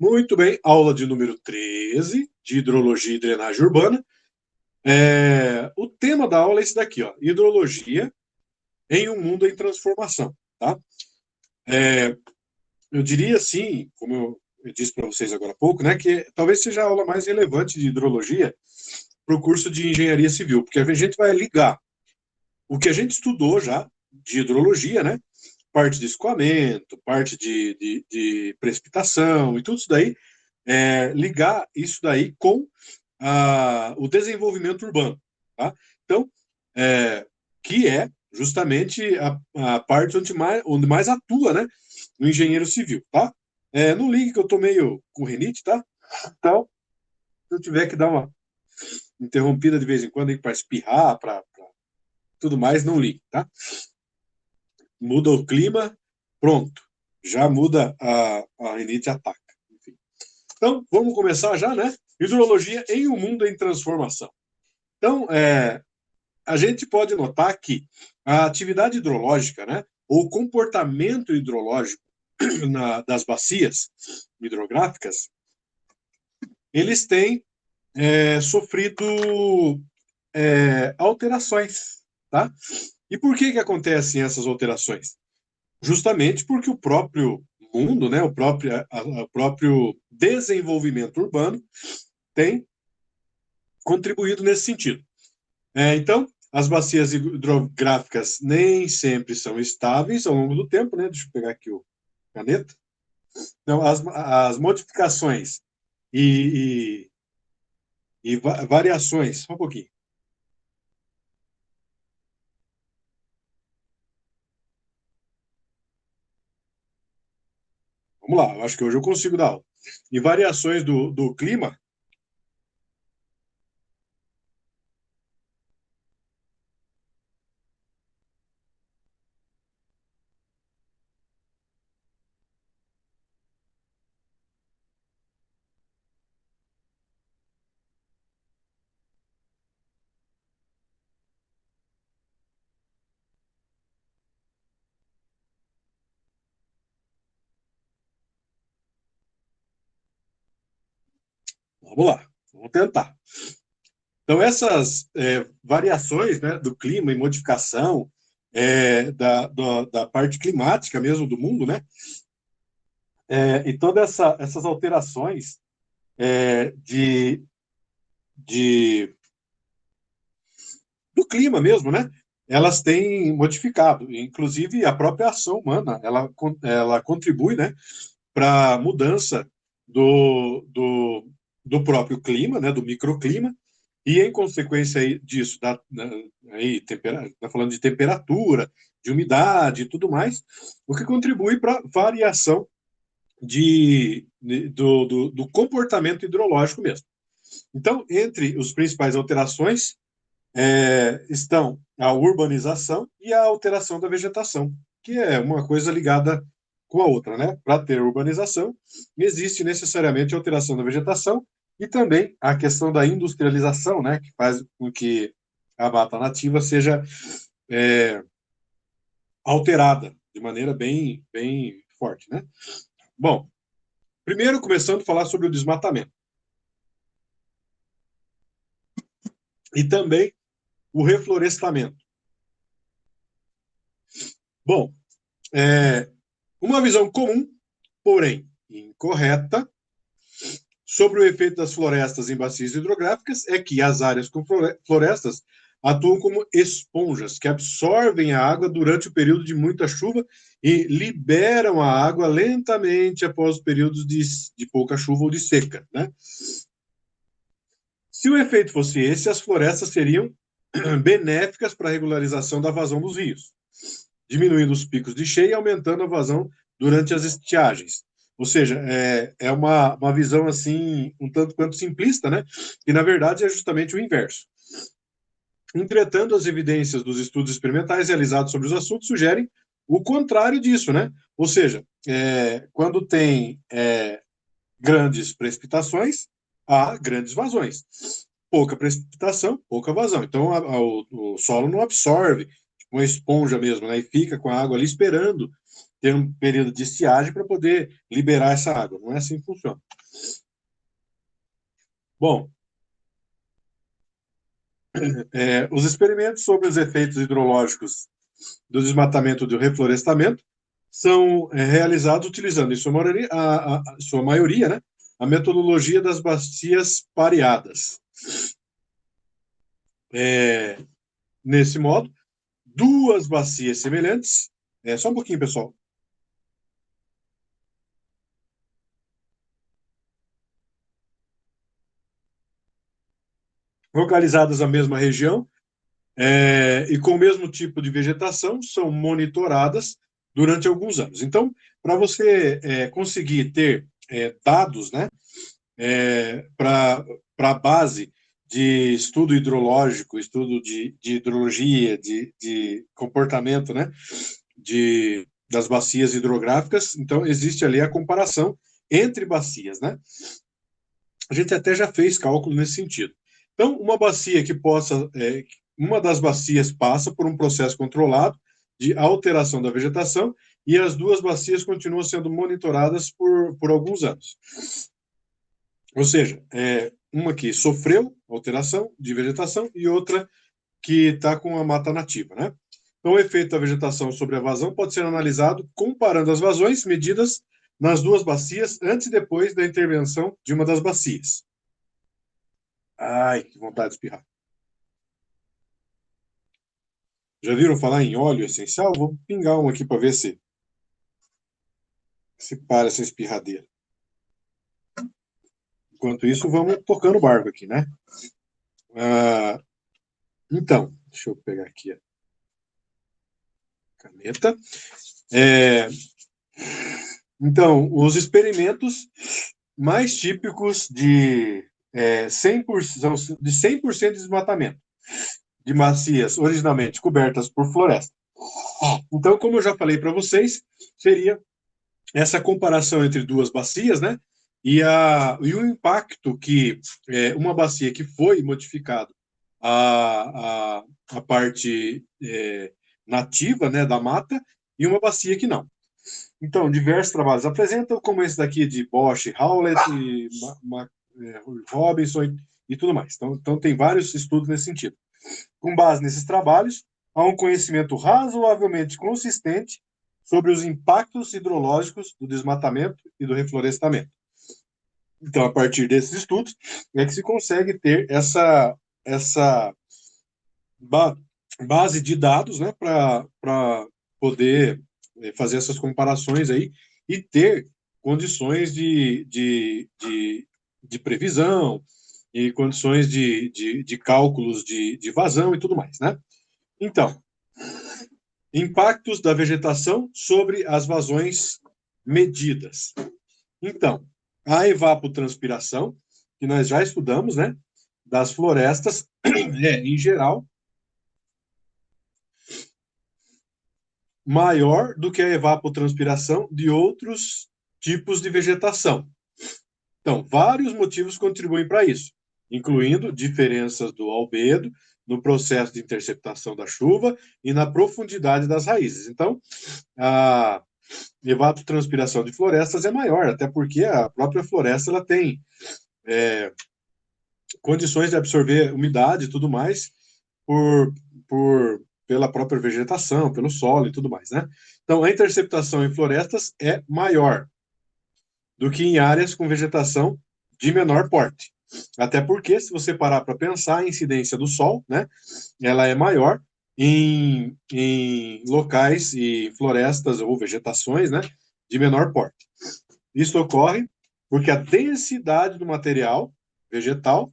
Muito bem, aula de número 13, de hidrologia e drenagem urbana. O tema da aula é esse daqui, ó, hidrologia em um mundo em transformação, tá? Eu diria assim, como eu disse para vocês agora há pouco, né, que talvez seja a aula mais relevante de hidrologia para o curso de engenharia civil, porque a gente vai ligar o que a gente estudou já de hidrologia, né, parte de escoamento, parte de precipitação e tudo isso daí, ligar isso daí com o desenvolvimento urbano, tá? Então, que é justamente a parte onde mais atua, né, o engenheiro civil, tá? Não ligue que eu tô meio com rinite, tá? Então, se eu tiver que dar uma interrompida de vez em quando para espirrar, para tudo mais, não ligue, tá? Muda o clima, pronto, já muda a rinite ataca. Enfim. Então, vamos começar já, né? Hidrologia em um mundo em transformação. Então, a gente pode notar que a atividade hidrológica, né, ou o comportamento hidrológico das bacias hidrográficas, eles têm sofrido alterações, tá? E por que acontecem essas alterações? Justamente porque o próprio mundo, né, o próprio desenvolvimento urbano tem contribuído nesse sentido. Então, as bacias hidrográficas nem sempre são estáveis ao longo do tempo, né? Deixa eu pegar aqui o caneta. Então, as modificações e, variações, só um pouquinho. Vamos lá, eu acho que hoje eu consigo dar aula. E variações do clima. Vamos lá, vamos tentar. Então, essas variações, né, do clima e modificação da parte climática mesmo do mundo, né? E todas essas alterações é, de, de, do clima mesmo, né? Elas têm modificado, inclusive a própria ação humana, ela contribui, né, para a mudança do próprio clima, né, do microclima, e em consequência disso, tá falando de temperatura, de umidade e tudo mais, o que contribui para a variação do comportamento hidrológico mesmo. Então, entre as principais alterações estão a urbanização e a alteração da vegetação, que é uma coisa ligada com a outra, né? Para ter urbanização, existe necessariamente a alteração da vegetação e também a questão da industrialização, né? Que faz com que a mata nativa seja alterada de maneira bem, bem forte, né? Bom, primeiro começando a falar sobre o desmatamento e também o reflorestamento. Bom, uma visão comum, porém incorreta, sobre o efeito das florestas em bacias hidrográficas é que as áreas com florestas atuam como esponjas que absorvem a água durante o período de muita chuva e liberam a água lentamente após os períodos de pouca chuva ou de seca, né? Se o efeito fosse esse, as florestas seriam benéficas para a regularização da vazão dos rios, diminuindo os picos de cheia e aumentando a vazão durante as estiagens. Ou seja, é uma visão assim, um tanto quanto simplista, né? E na verdade é justamente o inverso. Entretanto, as evidências dos estudos experimentais realizados sobre os assuntos sugerem o contrário disso, né? Ou seja, quando tem grandes precipitações, há grandes vazões. Pouca precipitação, pouca vazão. Então, o solo não absorve, tipo uma esponja mesmo, né? E fica com a água ali esperando ter um período de estiagem para poder liberar essa água. Não é assim que funciona. Bom, os experimentos sobre os efeitos hidrológicos do desmatamento e do reflorestamento são realizados utilizando, em sua maioria, né, a metodologia das bacias pareadas. Nesse modo, duas bacias semelhantes. Só um pouquinho, pessoal. Localizadas na mesma região e com o mesmo tipo de vegetação, são monitoradas durante alguns anos. Então, para você conseguir ter dados, né, para a base de estudo hidrológico, estudo de hidrologia, de comportamento, né, das bacias hidrográficas, então existe ali a comparação entre bacias, né? A gente até já fez cálculo nesse sentido. Então, uma bacia que uma das bacias passa por um processo controlado de alteração da vegetação e as duas bacias continuam sendo monitoradas por alguns anos. Ou seja, uma que sofreu alteração de vegetação e outra que está com a mata nativa, né? Então, o efeito da vegetação sobre a vazão pode ser analisado comparando as vazões medidas nas duas bacias antes e depois da intervenção de uma das bacias. Ai, que vontade de espirrar. Já viram falar em óleo essencial? Vou pingar um aqui para ver se para essa espirradeira. Enquanto isso, vamos tocando o barco aqui, né? Então, deixa eu pegar aqui a caneta. Então, os experimentos mais típicos de 100%, de 100% de desmatamento de bacias originalmente cobertas por floresta. Então, como eu já falei para vocês, seria essa comparação entre duas bacias, né? E o impacto que uma bacia que foi modificada a parte nativa, né, da mata, e uma bacia que não. Então, diversos trabalhos apresentam, como esse daqui de Bosch, Howlett, Robinson e tudo mais. Então, tem vários estudos nesse sentido. Com base nesses trabalhos, há um conhecimento razoavelmente consistente sobre os impactos hidrológicos do desmatamento e do reflorestamento. Então, a partir desses estudos, é que se consegue ter essa base de dados, né, para poder fazer essas comparações aí e ter condições de previsão e condições de cálculos de vazão e tudo mais, né? Então, impactos da vegetação sobre as vazões medidas. Então, a evapotranspiração, que nós já estudamos, né, das florestas, em geral, maior do que a evapotranspiração de outros tipos de vegetação. Então, vários motivos contribuem para isso, incluindo diferenças do albedo, no processo de interceptação da chuva e na profundidade das raízes. Então, a evapotranspiração de florestas é maior, até porque a própria floresta ela tem condições de absorver umidade e tudo mais pela própria vegetação, pelo solo e tudo mais, né? Então, a interceptação em florestas é maior do que em áreas com vegetação de menor porte. Até porque, se você parar para pensar, a incidência do sol, né, ela é maior em locais e florestas ou vegetações, né, de menor porte. Isso ocorre porque a densidade do material vegetal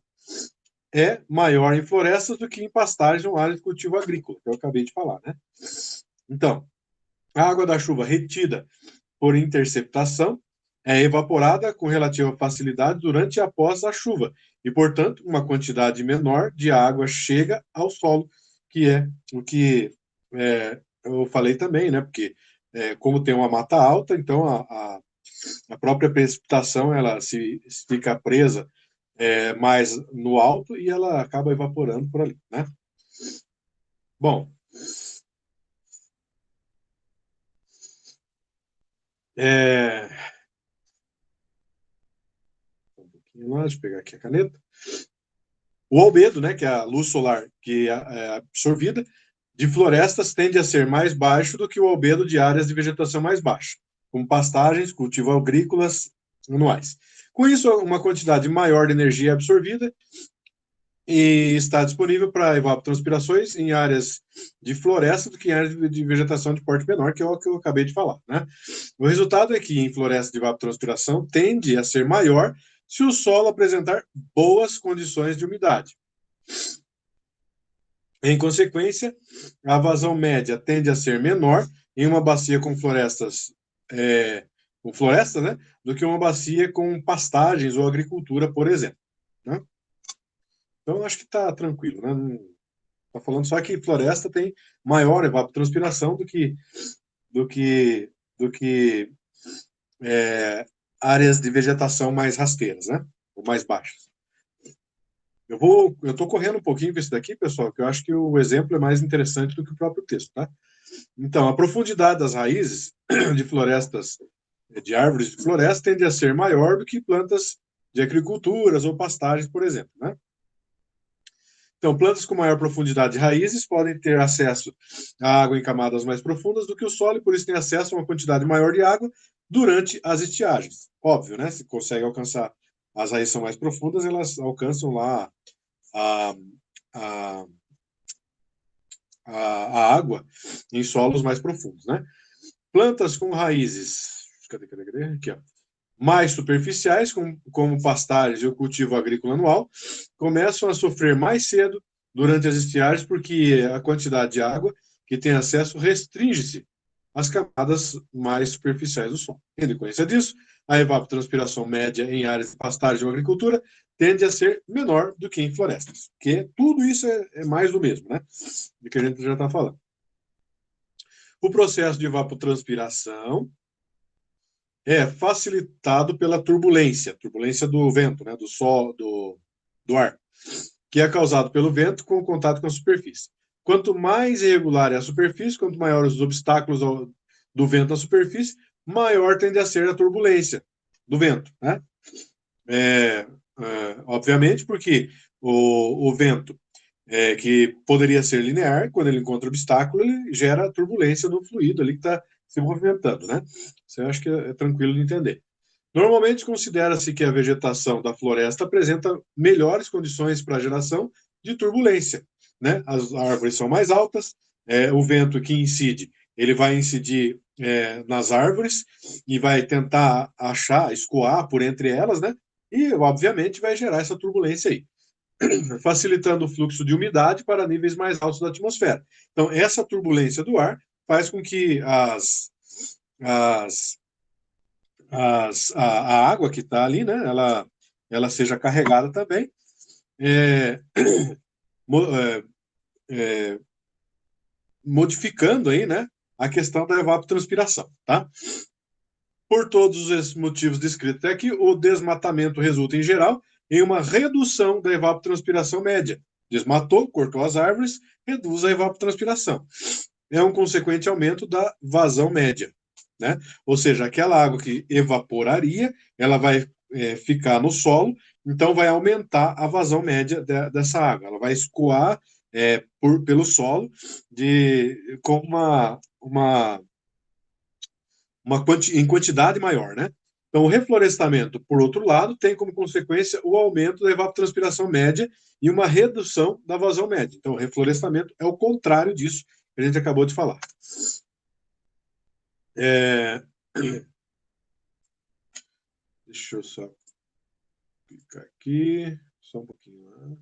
é maior em florestas do que em pastagens ou áreas de cultivo agrícola, que eu acabei de falar, né? Então, a água da chuva retida por interceptação é evaporada com relativa facilidade durante e após a chuva, e, portanto, uma quantidade menor de água chega ao solo, que é o que eu falei também, né? Porque, como tem uma mata alta, então a própria precipitação ela se fica presa mais no alto e ela acaba evaporando por ali, né? Bom, É... Um pouquinho lá, deixa eu pegar aqui a caneta. O albedo, né, que é a luz solar que é absorvida, de florestas tende a ser mais baixo do que o albedo de áreas de vegetação mais baixa, como pastagens, cultivos agrícolas anuais. Com isso, uma quantidade maior de energia é absorvida e está disponível para evapotranspirações em áreas de floresta do que em áreas de vegetação de porte menor, que é o que eu acabei de falar, né? O resultado é que em floresta de evapotranspiração tende a ser maior se o solo apresentar boas condições de umidade. Em consequência, a vazão média tende a ser menor em uma bacia com florestas, com floresta, né, do que uma bacia com pastagens ou agricultura, por exemplo. Né? Então, acho que está tranquilo. Né? Está falando só que floresta tem maior evapotranspiração do que, do que áreas de vegetação mais rasteiras, né? Ou mais baixas. Eu estou correndo um pouquinho com isso daqui, pessoal, que eu acho que o exemplo é mais interessante do que o próprio texto, tá? Então, a profundidade das raízes de florestas, de árvores de floresta, tende a ser maior do que plantas de agriculturas ou pastagens, por exemplo, né? Então, plantas com maior profundidade de raízes podem ter acesso à água em camadas mais profundas do que o solo, e por isso têm acesso a uma quantidade maior de água durante as estiagens. Óbvio, né? Se consegue alcançar, as raízes são mais profundas, elas alcançam lá a, a, a água em solos mais profundos, né? Plantas com raízes aqui, ó, mais superficiais, como pastagens e o cultivo agrícola anual, começam a sofrer mais cedo durante as estiagens, porque a quantidade de água que tem acesso restringe-se às camadas mais superficiais do solo. Em decorrência disso, a evapotranspiração média em áreas de pastagem ou agricultura tende a ser menor do que em florestas, que tudo isso é mais do mesmo, né? Do que a gente já está falando. O processo de evapotranspiração é facilitado pela turbulência do vento, né, do sol, do ar, que é causado pelo vento com o contato com a superfície. Quanto mais irregular é a superfície, quanto maiores os obstáculos do vento na superfície, maior tende a ser a turbulência do vento, né? Obviamente, porque o vento, que poderia ser linear, quando ele encontra obstáculo, ele gera turbulência no fluido ali que está se movimentando, né? Isso eu acho que é tranquilo de entender. Normalmente considera-se que a vegetação da floresta apresenta melhores condições para a geração de turbulência, né? As árvores são mais altas, o vento que incide, ele vai incidir nas árvores e vai tentar achar, escoar por entre elas, né? E, obviamente, vai gerar essa turbulência aí, facilitando o fluxo de umidade para níveis mais altos da atmosfera. Então, essa turbulência do ar faz com que as a água que está ali, né, ela seja carregada também, é, é, é, modificando aí, né, a questão da evapotranspiração, tá? Por todos esses motivos descritos aqui, o desmatamento resulta, em geral, em uma redução da evapotranspiração média. Desmatou, cortou as árvores, reduz a evapotranspiração. É um consequente aumento da vazão média, né? Ou seja, aquela água que evaporaria, ela vai ficar no solo, então vai aumentar a vazão média dessa água. Ela vai escoar pelo solo com em quantidade maior, né? Então, o reflorestamento, por outro lado, tem como consequência o aumento da evapotranspiração média e uma redução da vazão média. Então, o reflorestamento é o contrário disso que a gente acabou de falar. Deixa eu só clicar aqui, só um pouquinho lá.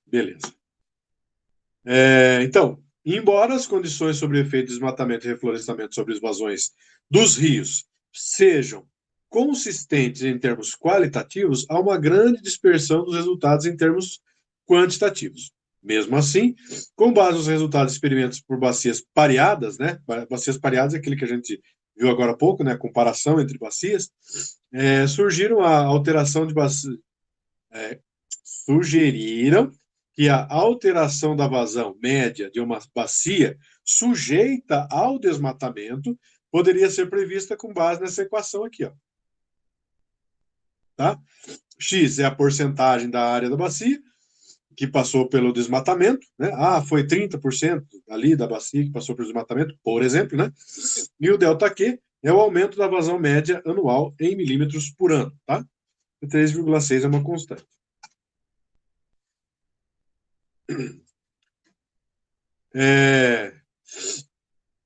Beleza. Então, embora as condições sobre o efeito de desmatamento e reflorestamento sobre as vazões dos rios sejam consistentes em termos qualitativos, há uma grande dispersão dos resultados em termos quantitativos. Mesmo assim, com base nos resultados de experimentos por bacias pareadas, né? Bacias pareadas é aquele que a gente viu agora há pouco, né? Comparação entre bacias, surgiram a alteração de bacias, sugeriram que a alteração da vazão média de uma bacia sujeita ao desmatamento poderia ser prevista com base nessa equação aqui, ó. Tá? X é a porcentagem da área da bacia que passou pelo desmatamento, né? Foi 30% ali da bacia que passou pelo desmatamento, por exemplo, né? E o ΔQ é o aumento da vazão média anual em milímetros por ano, tá? 3,6 é uma constante.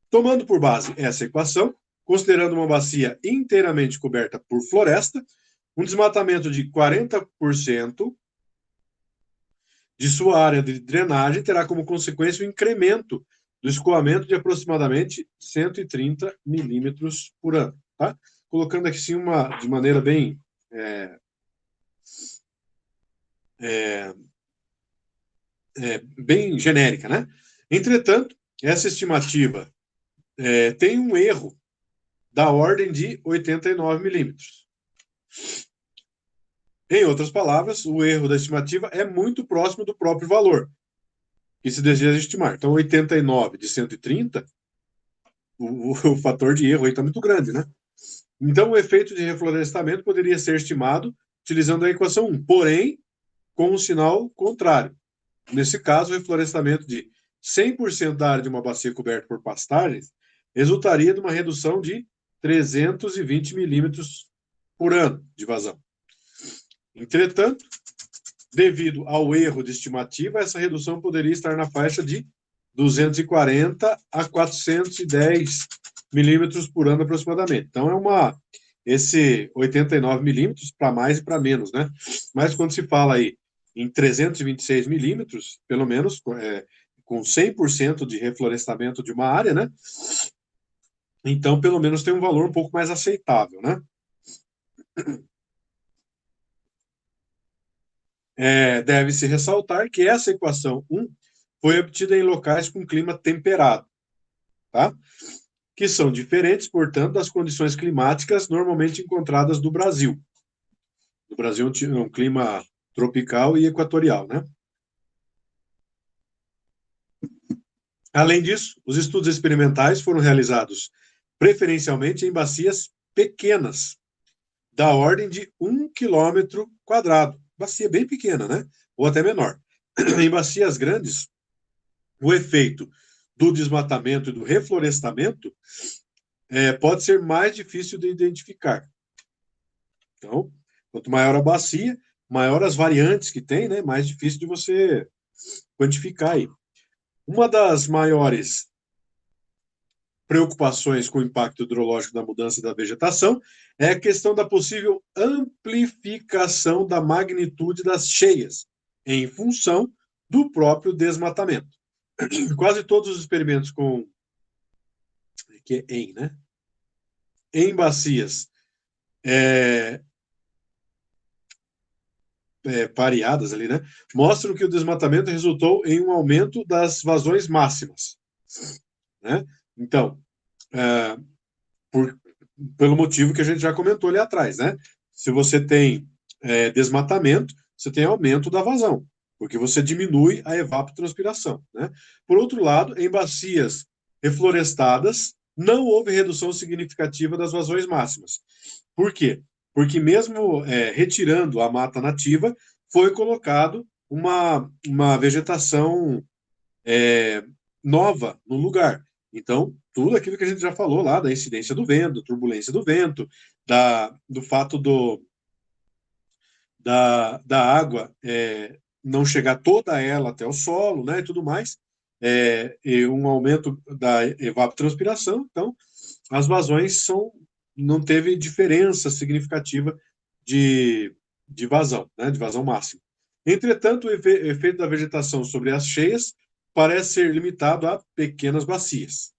Tomando por base essa equação, considerando uma bacia inteiramente coberta por floresta, um desmatamento de 40% de sua área de drenagem terá como consequência o incremento do escoamento de aproximadamente 130 milímetros por ano. Tá? Colocando aqui sim de maneira bem bem genérica, né? Entretanto, essa estimativa tem um erro da ordem de 89 milímetros. Em outras palavras, o erro da estimativa é muito próximo do próprio valor que se deseja estimar. Então, 89 de 130, o fator de erro aí está muito grande, né? Então, o efeito de reflorestamento poderia ser estimado utilizando a equação 1, porém, com um sinal contrário. Nesse caso, o reflorestamento de 100% da área de uma bacia coberta por pastagens resultaria de uma redução de 320 milímetros por ano de vazão. Entretanto, devido ao erro de estimativa, essa redução poderia estar na faixa de 240 a 410 milímetros por ano aproximadamente. Então, esse 89 milímetros para mais e para menos, né? Mas quando se fala aí em 326 milímetros, pelo menos com 100% de reflorestamento de uma área, né? Então, pelo menos tem um valor um pouco mais aceitável, né? Deve-se ressaltar que essa equação 1 foi obtida em locais com clima temperado, tá? Que são diferentes, portanto, das condições climáticas normalmente encontradas no Brasil. No Brasil é um clima tropical e equatorial, né? Além disso, os estudos experimentais foram realizados preferencialmente em bacias pequenas, da ordem de 1 quilômetro quadrado. Bacia bem pequena, né? Ou até menor. Em bacias grandes, o efeito do desmatamento e do reflorestamento pode ser mais difícil de identificar. Então, quanto maior a bacia, maior as variantes que tem, né? Mais difícil de você quantificar aí. Uma das maiores preocupações com o impacto hidrológico da mudança da vegetação é a questão da possível amplificação da magnitude das cheias em função do próprio desmatamento. Quase todos os experimentos em bacias pareadas ali, né, mostram que o desmatamento resultou em um aumento das vazões máximas, né? Então, pelo motivo que a gente já comentou ali atrás, né? Se você tem desmatamento, você tem aumento da vazão, porque você diminui a evapotranspiração, né? Por outro lado, em bacias reflorestadas, não houve redução significativa das vazões máximas. Por quê? Porque mesmo retirando a mata nativa, foi colocado uma vegetação nova no lugar. Então, tudo aquilo que a gente já falou lá, da incidência do vento, turbulência do vento, do fato da água não chegar toda ela até o solo, né, e tudo mais, e um aumento da evapotranspiração. Então, as vazões não teve diferença significativa de vazão, né, de vazão máxima. Entretanto, o efeito da vegetação sobre as cheias parece ser limitado a pequenas bacias.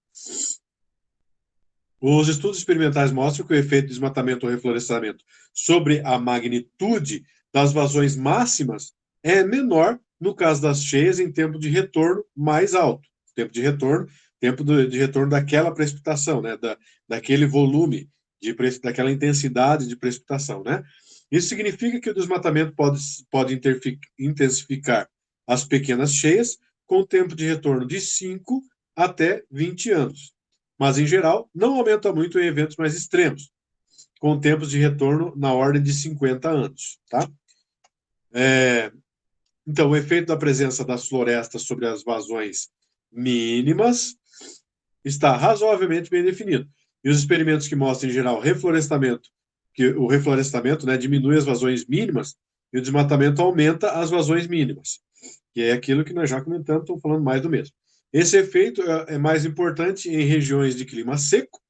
Os estudos experimentais mostram que o efeito de desmatamento ou reflorestamento sobre a magnitude das vazões máximas é menor no caso das cheias em tempo de retorno mais alto. Tempo de retorno daquela precipitação, né? Daquele volume, daquela intensidade de precipitação, né? Isso significa que o desmatamento pode intensificar as pequenas cheias com tempo de retorno de 5 até 20 anos. Mas, em geral, não aumenta muito em eventos mais extremos, com tempos de retorno na ordem de 50 anos. Tá? Então, o efeito da presença das florestas sobre as vazões mínimas está razoavelmente bem definido. E os experimentos que mostram, em geral, reflorestamento, que o reflorestamento, né, diminui as vazões mínimas e o desmatamento aumenta as vazões mínimas, que é aquilo que nós já comentamos, estamos falando mais do mesmo. Esse efeito é mais importante em regiões de clima seco,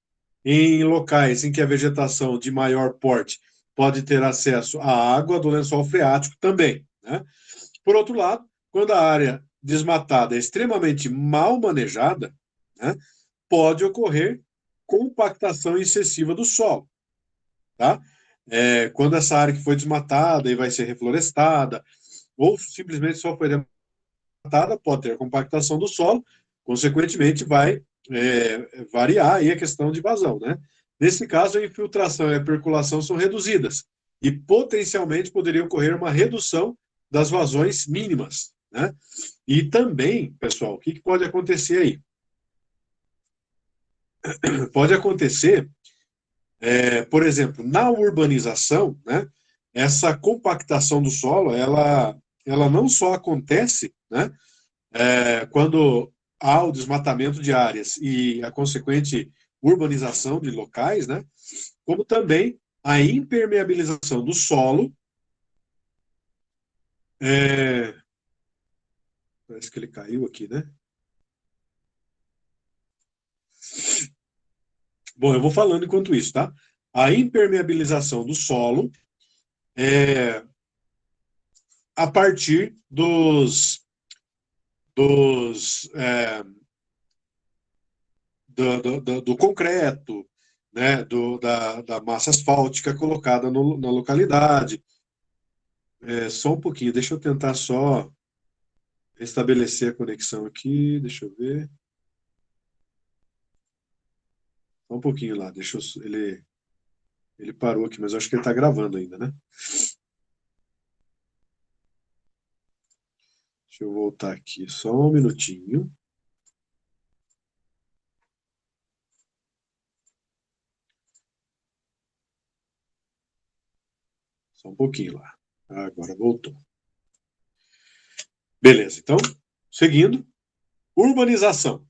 em locais em que a vegetação de maior porte pode ter acesso à água do lençol freático também, né? Por outro lado, quando a área desmatada é extremamente mal manejada, né, pode ocorrer compactação excessiva do solo. Tá? Quando essa área que foi desmatada e vai ser reflorestada, ou simplesmente só foi desmatada, pode ter compactação do solo, consequentemente vai variar aí a questão de vazão. Né? Nesse caso, a infiltração e a percolação são reduzidas e potencialmente poderia ocorrer uma redução das vazões mínimas. Né? E também, pessoal, o que pode acontecer aí? Pode acontecer, por exemplo, na urbanização, né, essa compactação do solo, ela não só acontece, né, quando há o desmatamento de áreas e a consequente urbanização de locais, né, como também a impermeabilização do solo. Parece que ele caiu aqui, né? Bom, eu vou falando enquanto isso, tá? A impermeabilização do solo a partir do concreto, né, da massa asfáltica colocada na localidade. Só um pouquinho, deixa eu tentar só restabelecer a conexão aqui, deixa eu ver. Só um pouquinho lá, ele parou aqui, mas eu acho que ele está gravando ainda, né? Deixa eu voltar aqui, só um minutinho. Só um pouquinho lá. Agora voltou. Beleza, então, seguindo. Urbanização.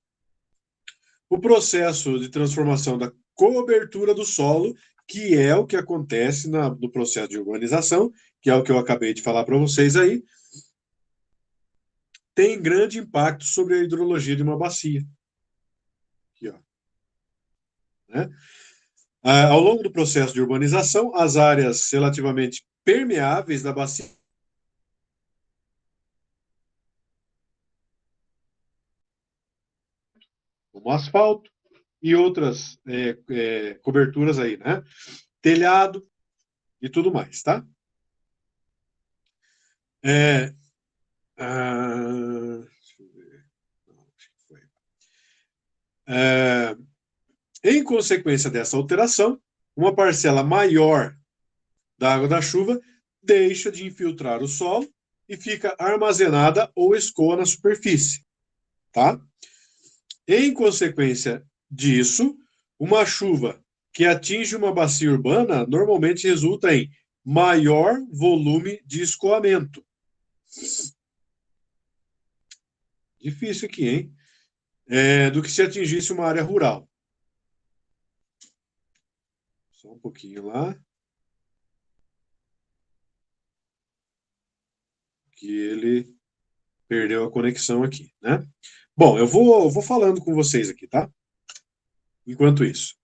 O processo de transformação da cobertura do solo, que é o que acontece no processo de urbanização, que é o que eu acabei de falar para vocês aí, tem grande impacto sobre a hidrologia de uma bacia. Aqui, ó. Né? Ao longo do processo de urbanização, as áreas relativamente permeáveis da bacia como asfalto e outras coberturas aí, né? Telhado e tudo mais, tá? Deixa eu ver. Não, acho que foi. Em consequência dessa alteração, uma parcela maior da água da chuva deixa de infiltrar o solo e fica armazenada ou escoa na superfície, tá? Em consequência disso, uma chuva que atinge uma bacia urbana normalmente resulta em maior volume de escoamento. Difícil aqui, hein? Do que se atingisse uma área rural. Só um pouquinho lá. Que ele perdeu a conexão aqui, né? Bom, eu vou falando com vocês aqui, tá? Enquanto isso.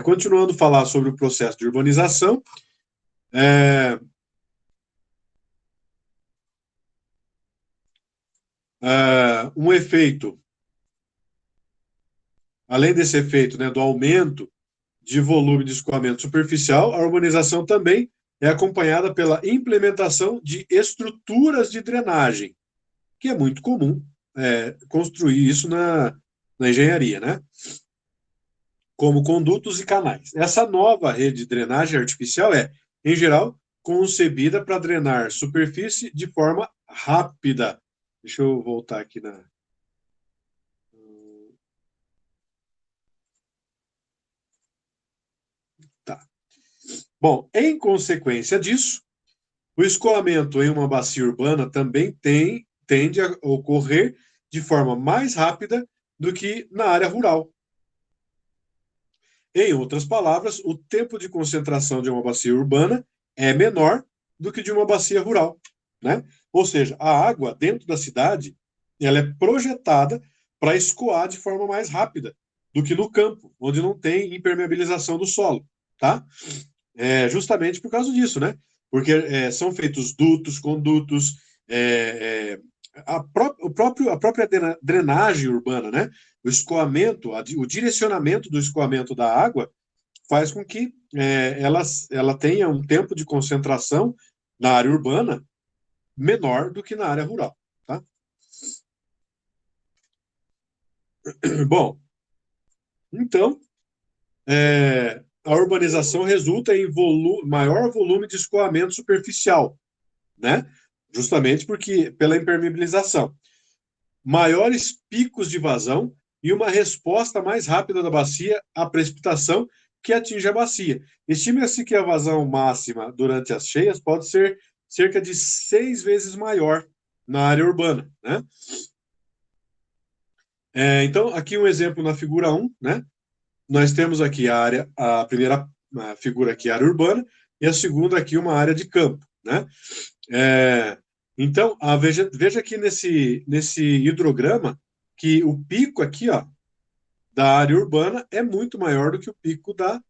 Continuando a falar sobre o processo de urbanização, um efeito, além desse efeito, né, do aumento de volume de escoamento superficial, a urbanização também é acompanhada pela implementação de estruturas de drenagem, que é muito comum construir isso na engenharia, né? Como condutos e canais. Essa nova rede de drenagem artificial em geral, concebida para drenar superfície de forma rápida. Deixa eu voltar aqui Bom, em consequência disso, o escoamento em uma bacia urbana também tende a ocorrer de forma mais rápida do que na área rural. Em outras palavras, o tempo de concentração de uma bacia urbana é menor do que de uma bacia rural, né? Ou seja, a água dentro da cidade, ela é projetada para escoar de forma mais rápida do que no campo, onde não tem impermeabilização do solo, tá? Justamente por causa disso, né? Porque são feitos dutos, condutos, é, a própria drenagem urbana, né? O escoamento, o direcionamento do escoamento da água faz com que ela tenha um tempo de concentração na área urbana menor do que na área rural, tá? Bom, então, a urbanização resulta em maior volume de escoamento superficial, né? Justamente porque pela impermeabilização. Maiores picos de vazão e uma resposta mais rápida da bacia à precipitação que atinge a bacia. Estima-se que a vazão máxima durante as cheias pode ser cerca de 6 vezes maior na área urbana, né? Então, aqui um exemplo na figura 1, né? Nós temos aqui a primeira figura aqui, a área urbana, e a segunda aqui, uma área de campo, né? Então, veja aqui nesse hidrograma que o pico aqui, ó, da área urbana é muito maior do que o pico da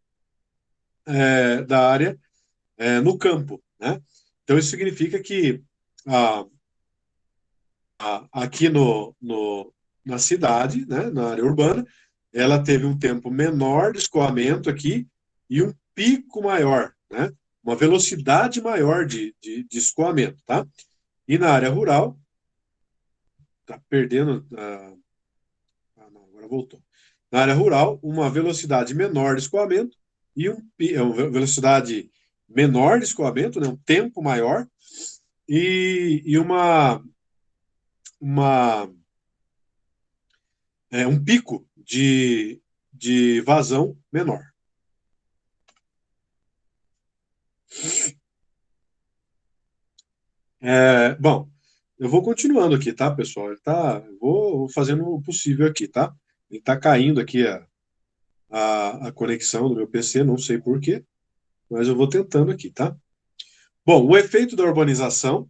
área no campo, né? Então, isso significa que a, aqui na cidade, né, na área urbana, ela teve um tempo menor de escoamento aqui e um pico maior, né? Uma velocidade maior de escoamento, tá? E na área rural, tá perdendo. Não, agora voltou. Na área rural, uma velocidade menor de escoamento e uma velocidade menor de escoamento, né, um tempo maior e uma um pico de vazão menor. Bom, eu vou continuando aqui, tá, pessoal? Eu vou fazendo o possível aqui, tá? Ele está caindo aqui a conexão do meu PC, não sei por quê, mas eu vou tentando aqui, tá? Bom, o efeito da urbanização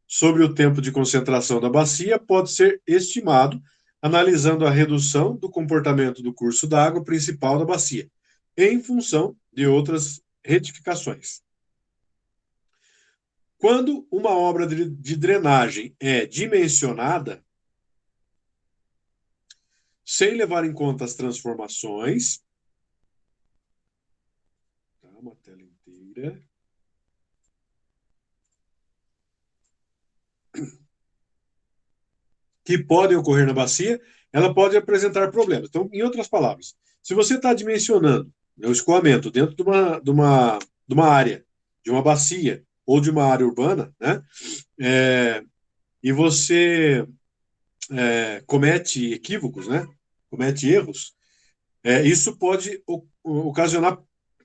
sobre o tempo de concentração da bacia pode ser estimado analisando a redução do comportamento do curso d'água principal da bacia, em função de outras retificações. Quando uma obra de drenagem é dimensionada, sem levar em conta as transformações, tá, uma tela inteira, que podem ocorrer na bacia, ela pode apresentar problemas. Então, em outras palavras, se você está dimensionando o escoamento dentro de uma área, de uma bacia ou de uma área urbana, né, e você comete equívocos, né, comete erros, isso pode ocasionar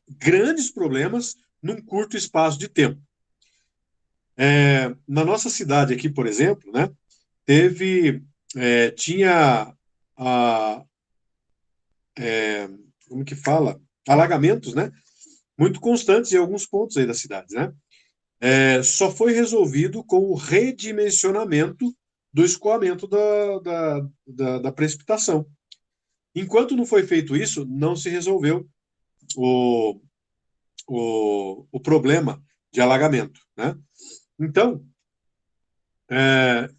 grandes problemas num curto espaço de tempo. Na nossa cidade aqui, por exemplo, né, tinha a, como que fala? Alagamentos, né? Muito constantes em alguns pontos aí da cidade, né? Só foi resolvido com o redimensionamento do escoamento da precipitação. Enquanto não foi feito isso, não se resolveu o, o problema de alagamento, né? Então,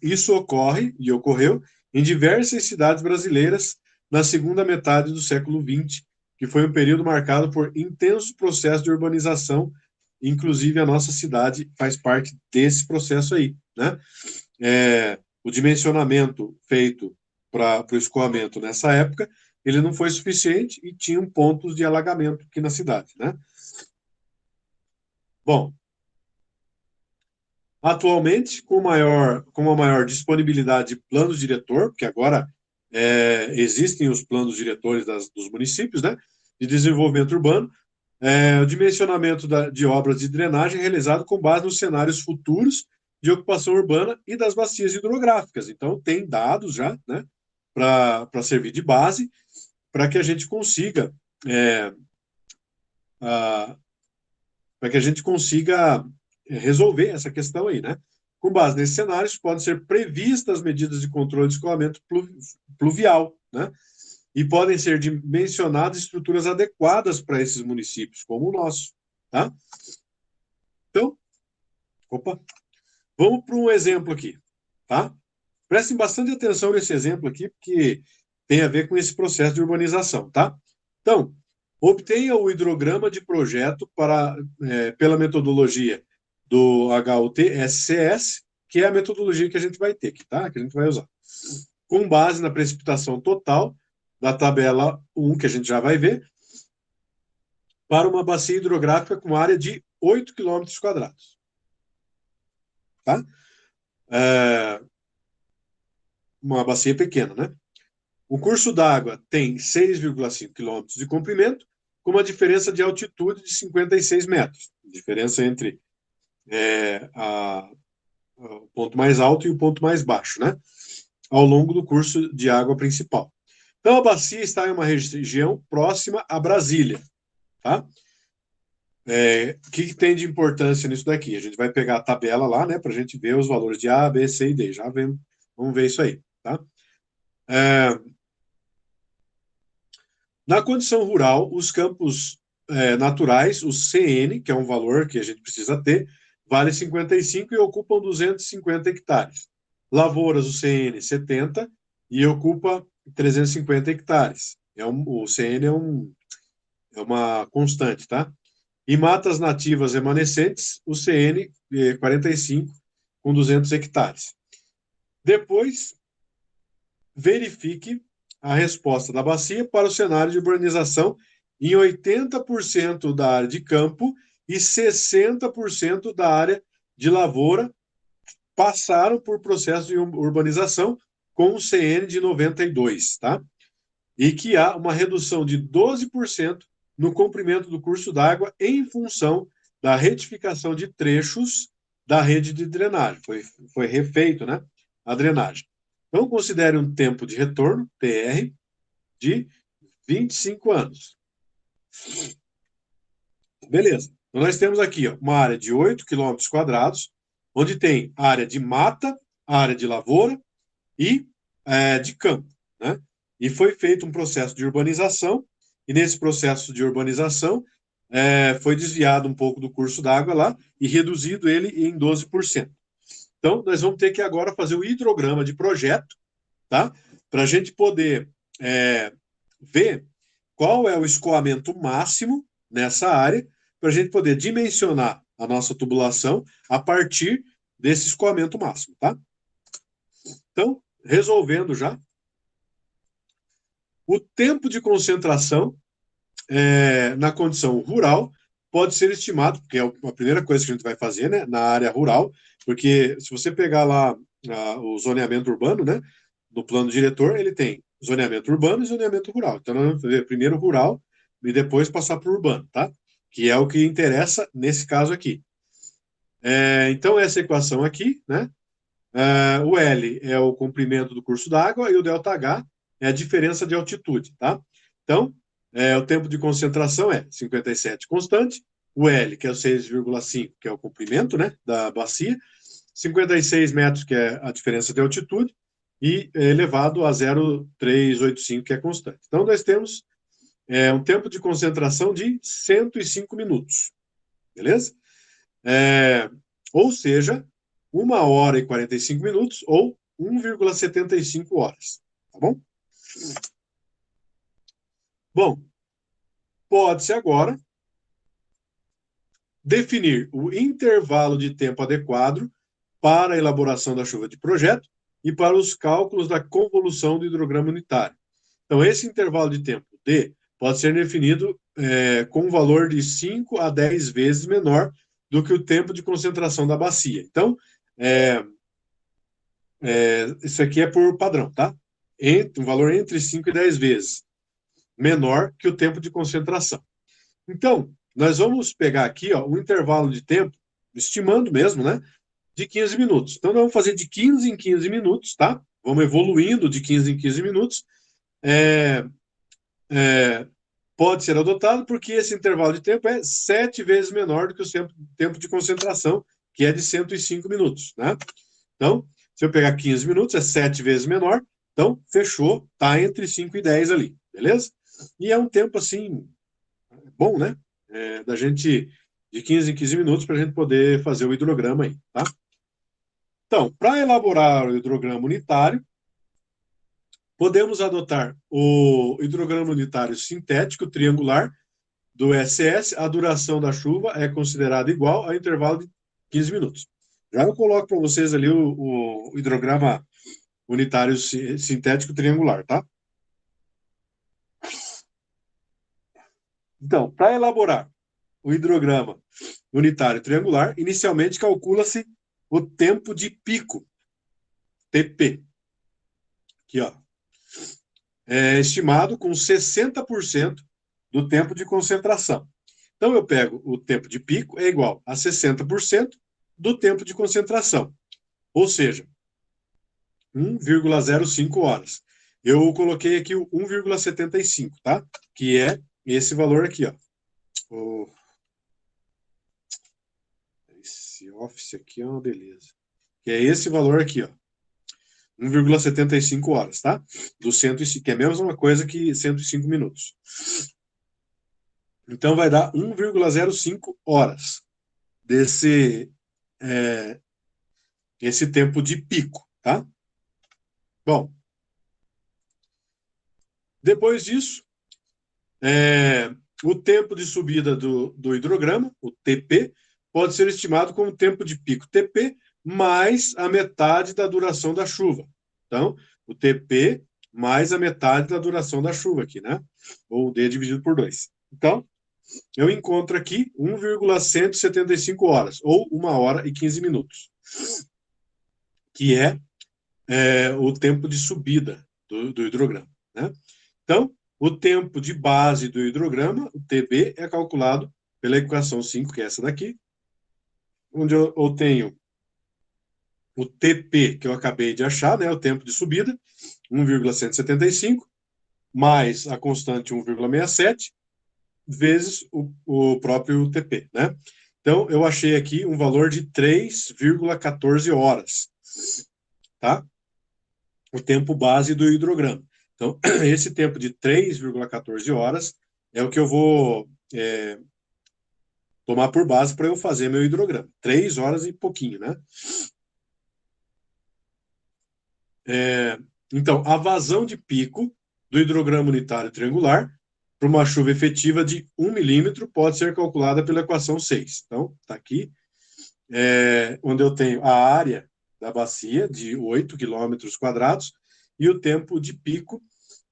isso ocorre e ocorreu em diversas cidades brasileiras na segunda metade do século XX, que foi um período marcado por intenso processo de urbanização, inclusive a nossa cidade faz parte desse processo aí, né? O dimensionamento feito para o escoamento nessa época, ele não foi suficiente e tinham pontos de alagamento aqui na cidade, né? Bom, atualmente, com uma maior disponibilidade de planos diretor, porque agora existem os planos diretores dos municípios, né, de desenvolvimento urbano, O dimensionamento de obras de drenagem é realizado com base nos cenários futuros de ocupação urbana e das bacias hidrográficas. Então, tem dados já, né, para servir de base, para que a gente consiga para que a gente consiga resolver essa questão aí, né? Com base nesses cenários, podem ser previstas medidas de controle de escoamento pluvial, né? E podem ser dimensionadas estruturas adequadas para esses municípios, como o nosso, tá? Então, vamos para um exemplo aqui, tá? Prestem bastante atenção nesse exemplo aqui, porque tem a ver com esse processo de urbanização, tá? Então, obtenha o hidrograma de projeto pela metodologia do HUT-SCS, que é a metodologia que a gente vai ter aqui, tá? Que a gente vai usar. Com base na precipitação total da tabela 1, que a gente já vai ver, para uma bacia hidrográfica com área de 8 quilômetros quadrados. Tá? Uma bacia pequena, né? O curso d'água tem 6,5 quilômetros de comprimento, com uma diferença de altitude de 56 metros. Diferença entre o ponto mais alto e o ponto mais baixo, né? Ao longo do curso de água principal. Então, a bacia está em uma região próxima a Brasília, tá? O que tem de importância nisso daqui? A gente vai pegar a tabela lá, né, para a gente ver os valores de A, B, C e D. Já vamos ver isso aí, tá? Na condição rural, os campos naturais, o CN, que é um valor que a gente precisa ter, vale 55 e ocupam 250 hectares. Lavouras, o CN, 70 e ocupa 350 hectares. O CN é uma constante, tá? E matas nativas remanescentes, o CN, 45, com 200 hectares. Depois, verifique a resposta da bacia para o cenário de urbanização em 80% da área de campo e 60% da área de lavoura passaram por processo de urbanização com o CN de 92, tá? E que há uma redução de 12% no comprimento do curso d'água em função da retificação de trechos da rede de drenagem. Foi refeito, né, a drenagem. Então, considere um tempo de retorno, TR, de 25 anos. Beleza. Então, nós temos aqui uma área de 8 quilômetros quadrados, onde tem área de mata, área de lavoura e de campo, né? E foi feito um processo de urbanização, e nesse processo de urbanização foi desviado um pouco do curso d'água lá e reduzido ele em 12%. Então, nós vamos ter que agora fazer o hidrograma de projeto, tá? Para a gente poder ver qual é o escoamento máximo nessa área, para a gente poder dimensionar a nossa tubulação a partir desse escoamento máximo, tá? Então, resolvendo já, o tempo de concentração na condição rural pode ser estimado, porque é a primeira coisa que a gente vai fazer, né, na área rural, porque se você pegar lá o zoneamento urbano, né, no plano diretor, ele tem zoneamento urbano e zoneamento rural. Então, nós vamos fazer primeiro rural e depois passar para o urbano, tá? Que é o que interessa nesse caso aqui. Então, essa equação aqui, né, o L é o comprimento do curso d'água e o ΔH é a diferença de altitude, tá? Então, o tempo de concentração é 57 constante, o L, que é o 6,5, que é o comprimento, né, da bacia, 56 metros, que é a diferença de altitude, e elevado a 0,385, que é constante. Então, nós temos um tempo de concentração de 105 minutos, beleza? Ou seja, 1 hora e 45 minutos ou 1,75 horas, tá bom? Bom, pode-se agora definir o intervalo de tempo adequado para a elaboração da chuva de projeto e para os cálculos da convolução do hidrograma unitário. Então, esse intervalo de tempo D pode ser definido com um valor de 5 a 10 vezes menor do que o tempo de concentração da bacia. Então, isso aqui é por padrão, tá? Um valor entre 5 e 10 vezes menor que o tempo de concentração. Então, nós vamos pegar aqui, ó, um intervalo de tempo, estimando mesmo, né, de 15 minutos. Então, nós vamos fazer de 15 em 15 minutos, tá? Vamos evoluindo de 15 em 15 minutos. É, é, pode ser adotado porque esse intervalo de tempo é 7 vezes menor do que o tempo de concentração, que é de 105 minutos, né? Então, se eu pegar 15 minutos, é 7 vezes menor, então, fechou, tá entre 5 e 10 ali, beleza? E é um tempo, assim, bom, né? Da gente, de 15 em 15 minutos, para a gente poder fazer o hidrograma aí, tá? Então, para elaborar o hidrograma unitário, podemos adotar o hidrograma unitário sintético triangular do SS. A duração da chuva é considerada igual ao intervalo de 15 minutos. Já eu coloco para vocês ali o hidrograma unitário sintético triangular, tá? Então, para elaborar o hidrograma unitário triangular, inicialmente calcula-se o tempo de pico, TP, aqui, ó, estimado com 60% do tempo de concentração. Então, eu pego o tempo de pico, é igual a 60% do tempo de concentração, ou seja, 1,05 horas. Eu coloquei aqui o 1,75, tá? Que é esse valor aqui, ó. Esse Office aqui é uma beleza. Que é esse valor aqui, ó. 1,75 horas, tá? Do 105, que é a mesma coisa que 105 minutos. Então, vai dar 1,05 horas desse esse tempo de pico, tá? Bom, depois disso, o tempo de subida do hidrograma, o TP, pode ser estimado como tempo de pico TP mais a metade da duração da chuva. Então, o TP mais a metade da duração da chuva aqui, né? Ou o D dividido por 2. Então, eu encontro aqui 1,175 horas, ou 1 hora e 15 minutos, que é o tempo de subida do hidrograma, né? Então, o tempo de base do hidrograma, o TB, é calculado pela equação 5, que é essa daqui, onde eu tenho o TP, que eu acabei de achar, né, o tempo de subida, 1,175, mais a constante 1,67, vezes o próprio TP, né? Então, eu achei aqui um valor de 3,14 horas, tá? O tempo base do hidrograma. Então, esse tempo de 3,14 horas é o que eu vou tomar por base para eu fazer meu hidrograma. 3 horas e pouquinho, né? Então, a vazão de pico do hidrograma unitário triangular para uma chuva efetiva de 1 milímetro pode ser calculada pela equação 6. Então, está aqui, onde eu tenho a área da bacia de 8 quilômetros quadrados e o tempo de pico,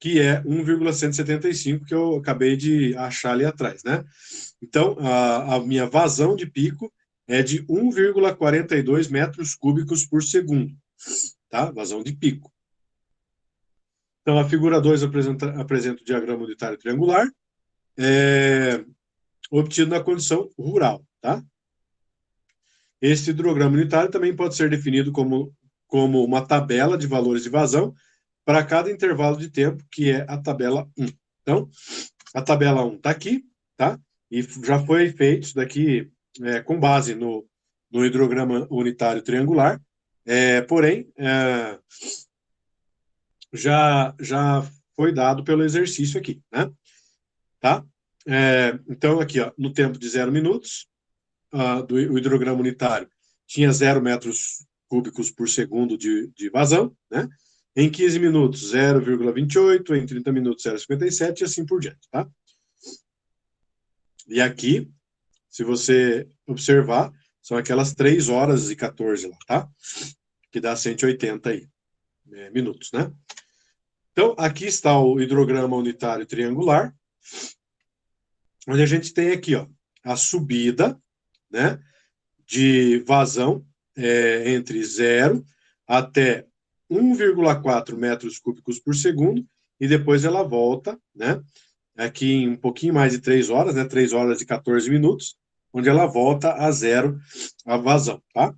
que é 1,175, que eu acabei de achar ali atrás, né? Então, a minha vazão de pico é de 1,42 metros cúbicos por segundo, tá? Vazão de pico. Então, a figura 2 apresenta o diagrama unitário triangular, obtido na condição rural, tá? Esse hidrograma unitário também pode ser definido como uma tabela de valores de vazão para cada intervalo de tempo, que é a tabela 1. Então, a tabela 1 está aqui, tá? E já foi feito isso daqui com base no hidrograma unitário triangular, porém, já foi dado pelo exercício aqui, né? Tá? Então, aqui, ó, no tempo de 0 minutos, o hidrograma unitário tinha 0 metros cúbicos por segundo de vazão, né? Em 15 minutos, 0,28, em 30 minutos, 0,57 e assim por diante, tá? E aqui, se você observar, são aquelas 3 horas e 14 lá, tá? Que dá 180 aí, minutos, né? Então, aqui está o hidrograma unitário triangular, onde a gente tem aqui, ó, a subida, né, de vazão entre 0 até 1,4 metros cúbicos por segundo, e depois ela volta, né, aqui em um pouquinho mais de 3 horas, né? 3 horas e 14 minutos, onde ela volta a zero a vazão, tá?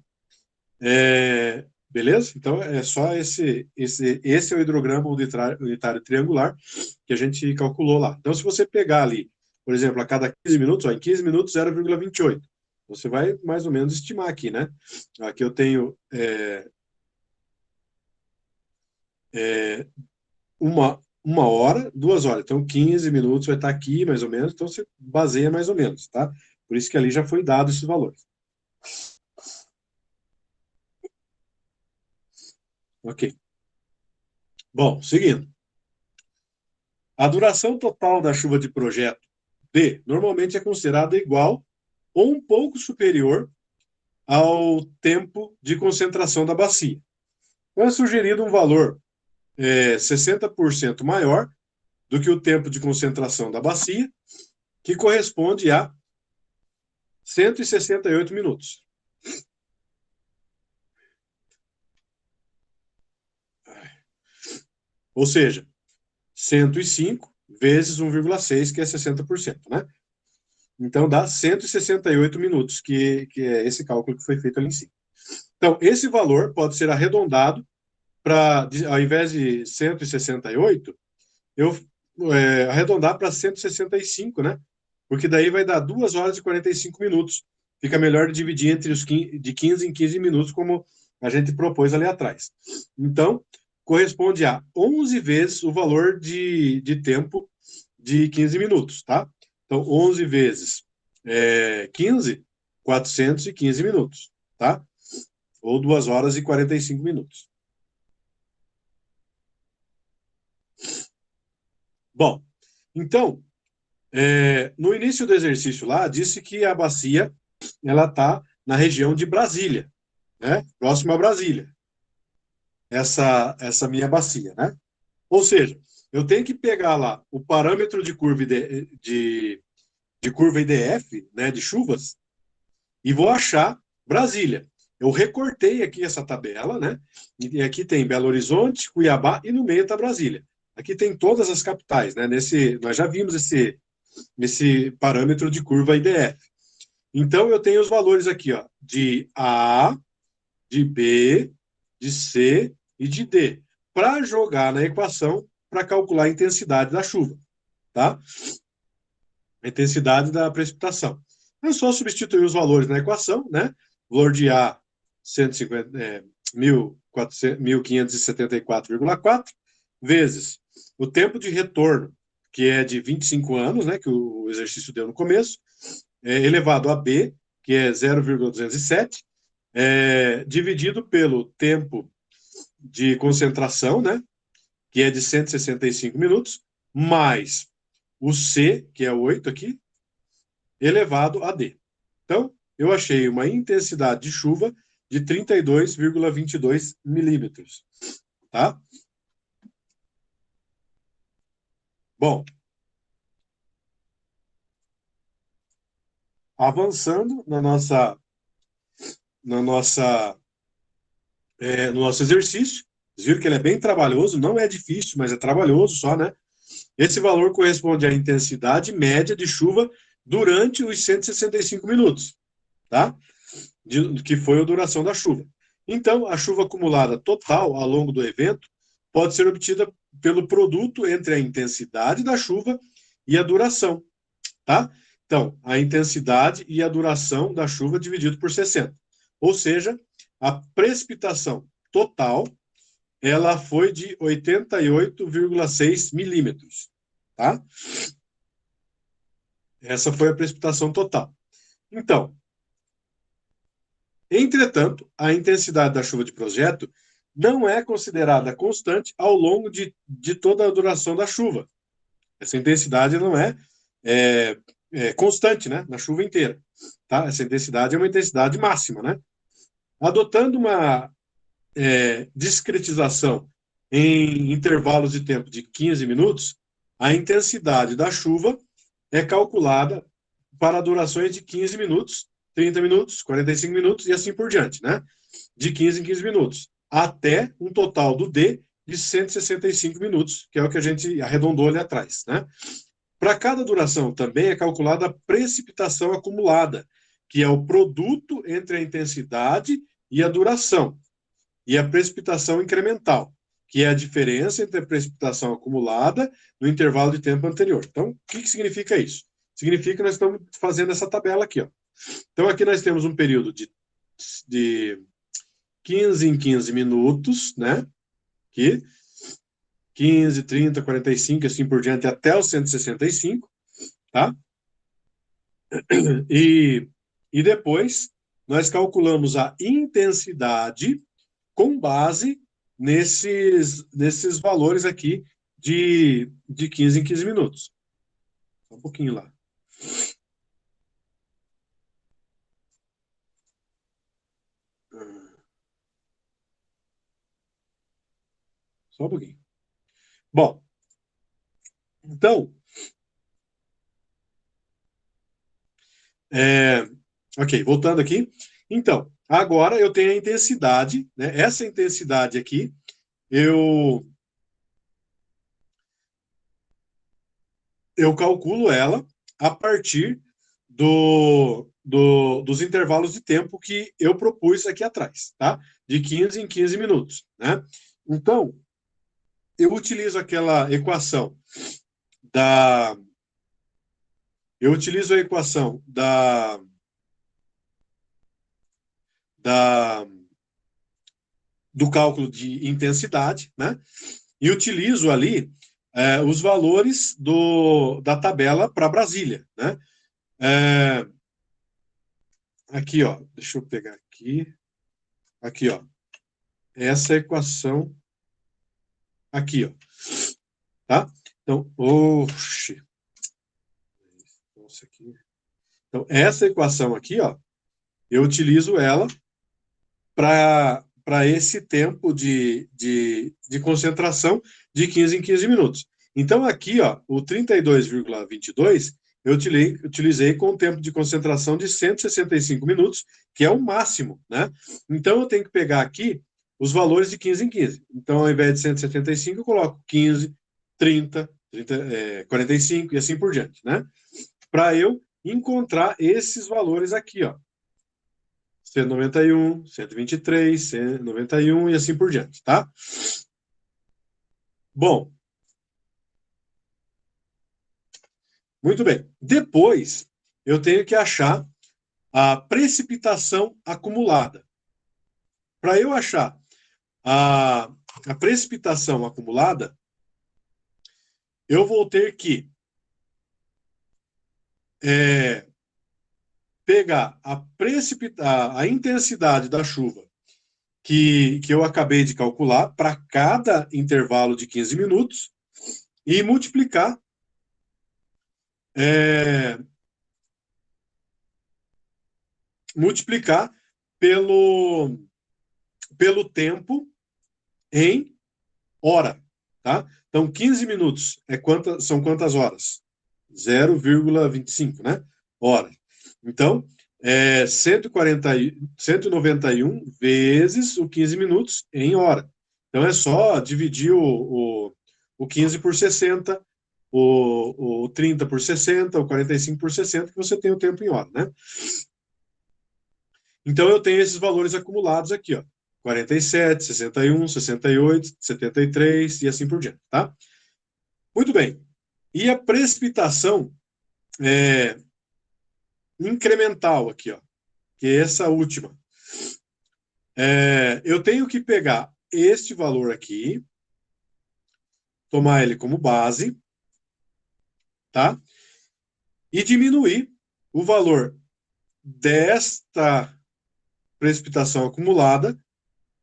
Beleza? Então, é só esse é o hidrograma unitário triangular que a gente calculou lá. Então, se você pegar ali, por exemplo, a cada 15 minutos, ó, em 15 minutos, 0,28. Você vai mais ou menos estimar aqui, né? Aqui eu tenho uma hora, 2 horas. Então, 15 minutos vai estar aqui, mais ou menos. Então, você baseia mais ou menos, tá? Por isso que ali já foi dado esses valores. Ok. Bom, seguindo. A duração total da chuva de projeto D normalmente é considerada igual ou um pouco superior ao tempo de concentração da bacia. Então, é sugerido um valor 60% maior do que o tempo de concentração da bacia, que corresponde a 168 minutos. Ou seja, 105 vezes 1,6, que é 60%, né? Então, dá 168 minutos, que é esse cálculo que foi feito ali em cima. Então, esse valor pode ser arredondado para, ao invés de 168, eu arredondar para 165, né? Porque daí vai dar 2 horas e 45 minutos. Fica melhor dividir entre os 15, de 15 em 15 minutos, como a gente propôs ali atrás. Então, corresponde a 11 vezes o valor de tempo de 15 minutos, tá? Então, 11 vezes 15, 415 minutos, tá? Ou 2 horas e 45 minutos. Bom, então, no início do exercício lá, disse que a bacia ela está na região de Brasília, né? Próximo a Brasília, essa minha bacia, né? Ou seja, eu tenho que pegar lá o parâmetro de curva de curva IDF, né, de chuvas, e vou achar Brasília. Eu recortei aqui essa tabela, né? E aqui tem Belo Horizonte, Cuiabá e no meio está Brasília. Aqui tem todas as capitais, né? Nós já vimos esse parâmetro de curva IDF. Então eu tenho os valores aqui, ó, de A, de B, de C e de D, para jogar na equação para calcular a intensidade da chuva, tá? A intensidade da precipitação. É só substituir os valores na equação, né? O valor de A, 1574,4, vezes o tempo de retorno, que é de 25 anos, né? Que o exercício deu no começo, elevado a B, que é 0,207, dividido pelo tempo de concentração, né? Que é de 165 minutos, mais o C, que é 8 aqui, elevado a D. Então, eu achei uma intensidade de chuva de 32,22 milímetros. Tá? Bom, avançando na nossa, no nosso exercício, vocês viram que ele é bem trabalhoso, não é difícil, mas é trabalhoso só, né? Esse valor corresponde à intensidade média de chuva durante os 165 minutos, tá? Que foi a duração da chuva. Então, a chuva acumulada total ao longo do evento pode ser obtida pelo produto entre a intensidade da chuva e a duração, tá? Então, a intensidade e a duração da chuva dividido por 60. Ou seja, a precipitação total, ela foi de 88,6 milímetros, tá? Essa foi a precipitação total. Então, entretanto, a intensidade da chuva de projeto não é considerada constante ao longo de toda a duração da chuva. Essa intensidade não é constante, né, na chuva inteira. Tá? Essa intensidade é uma intensidade máxima, né? Adotando uma discretização em intervalos de tempo de 15 minutos, a intensidade da chuva é calculada para durações de 15 minutos, 30 minutos, 45 minutos e assim por diante, né? De 15 em 15 minutos, até um total do D de 165 minutos, que é o que a gente arredondou ali atrás, né? Para cada duração também é calculada a precipitação acumulada, que é o produto entre a intensidade e a duração, e a precipitação incremental, que é a diferença entre a precipitação acumulada no intervalo de tempo anterior. Então, o que significa isso? Significa que nós estamos fazendo essa tabela aqui. Ó. Então, aqui nós temos um período de 15 em 15 minutos, né? Aqui, 15, 30, 45, assim por diante, até os 165, tá? E depois, nós calculamos a intensidade com base nesses valores aqui de 15 em 15 minutos. Só um pouquinho lá. Só um pouquinho. Bom, então, ok, voltando aqui. Então, agora eu tenho a intensidade, né? Essa intensidade aqui, eu calculo ela a partir dos intervalos de tempo que eu propus aqui atrás, tá? De 15 em 15 minutos, né? Então, eu utilizo aquela equação da... Eu utilizo a equação da, do cálculo de intensidade, né? E utilizo ali os valores da tabela para Brasília, né? Aqui, ó, deixa eu pegar aqui. Aqui, ó. Essa equação aqui, ó. Tá? Então, oxe. Nossa, aqui. Então, essa equação aqui, ó, eu utilizo ela para esse tempo de concentração de 15 em 15 minutos. Então, aqui, ó, o 32,22 eu utilizei com o tempo de concentração de 165 minutos, que é o máximo, né? Então, eu tenho que pegar aqui os valores de 15 em 15. Então, ao invés de 175, eu coloco 15, 30, 45 e assim por diante, né? Para eu encontrar esses valores aqui, ó. 191, 123, 191 e assim por diante, tá? Bom, muito bem. Depois, eu tenho que achar a precipitação acumulada. Para eu achar a precipitação acumulada, eu vou ter que pegar a intensidade da chuva que eu acabei de calcular para cada intervalo de 15 minutos e multiplicar pelo tempo em hora, tá? Então, 15 minutos são quantas horas? 0,25, né? Hora. Então, 191 vezes o 15 minutos em hora. Então, é só dividir o 15 por 60, o 30 por 60, o 45 por 60, que você tem o tempo em hora, né? Então, eu tenho esses valores acumulados aqui, ó. 47, 61, 68, 73 e assim por diante, tá? Muito bem. E a precipitação incremental aqui, ó, que é essa última. Eu tenho que pegar este valor aqui, tomar ele como base, tá? E diminuir o valor desta precipitação acumulada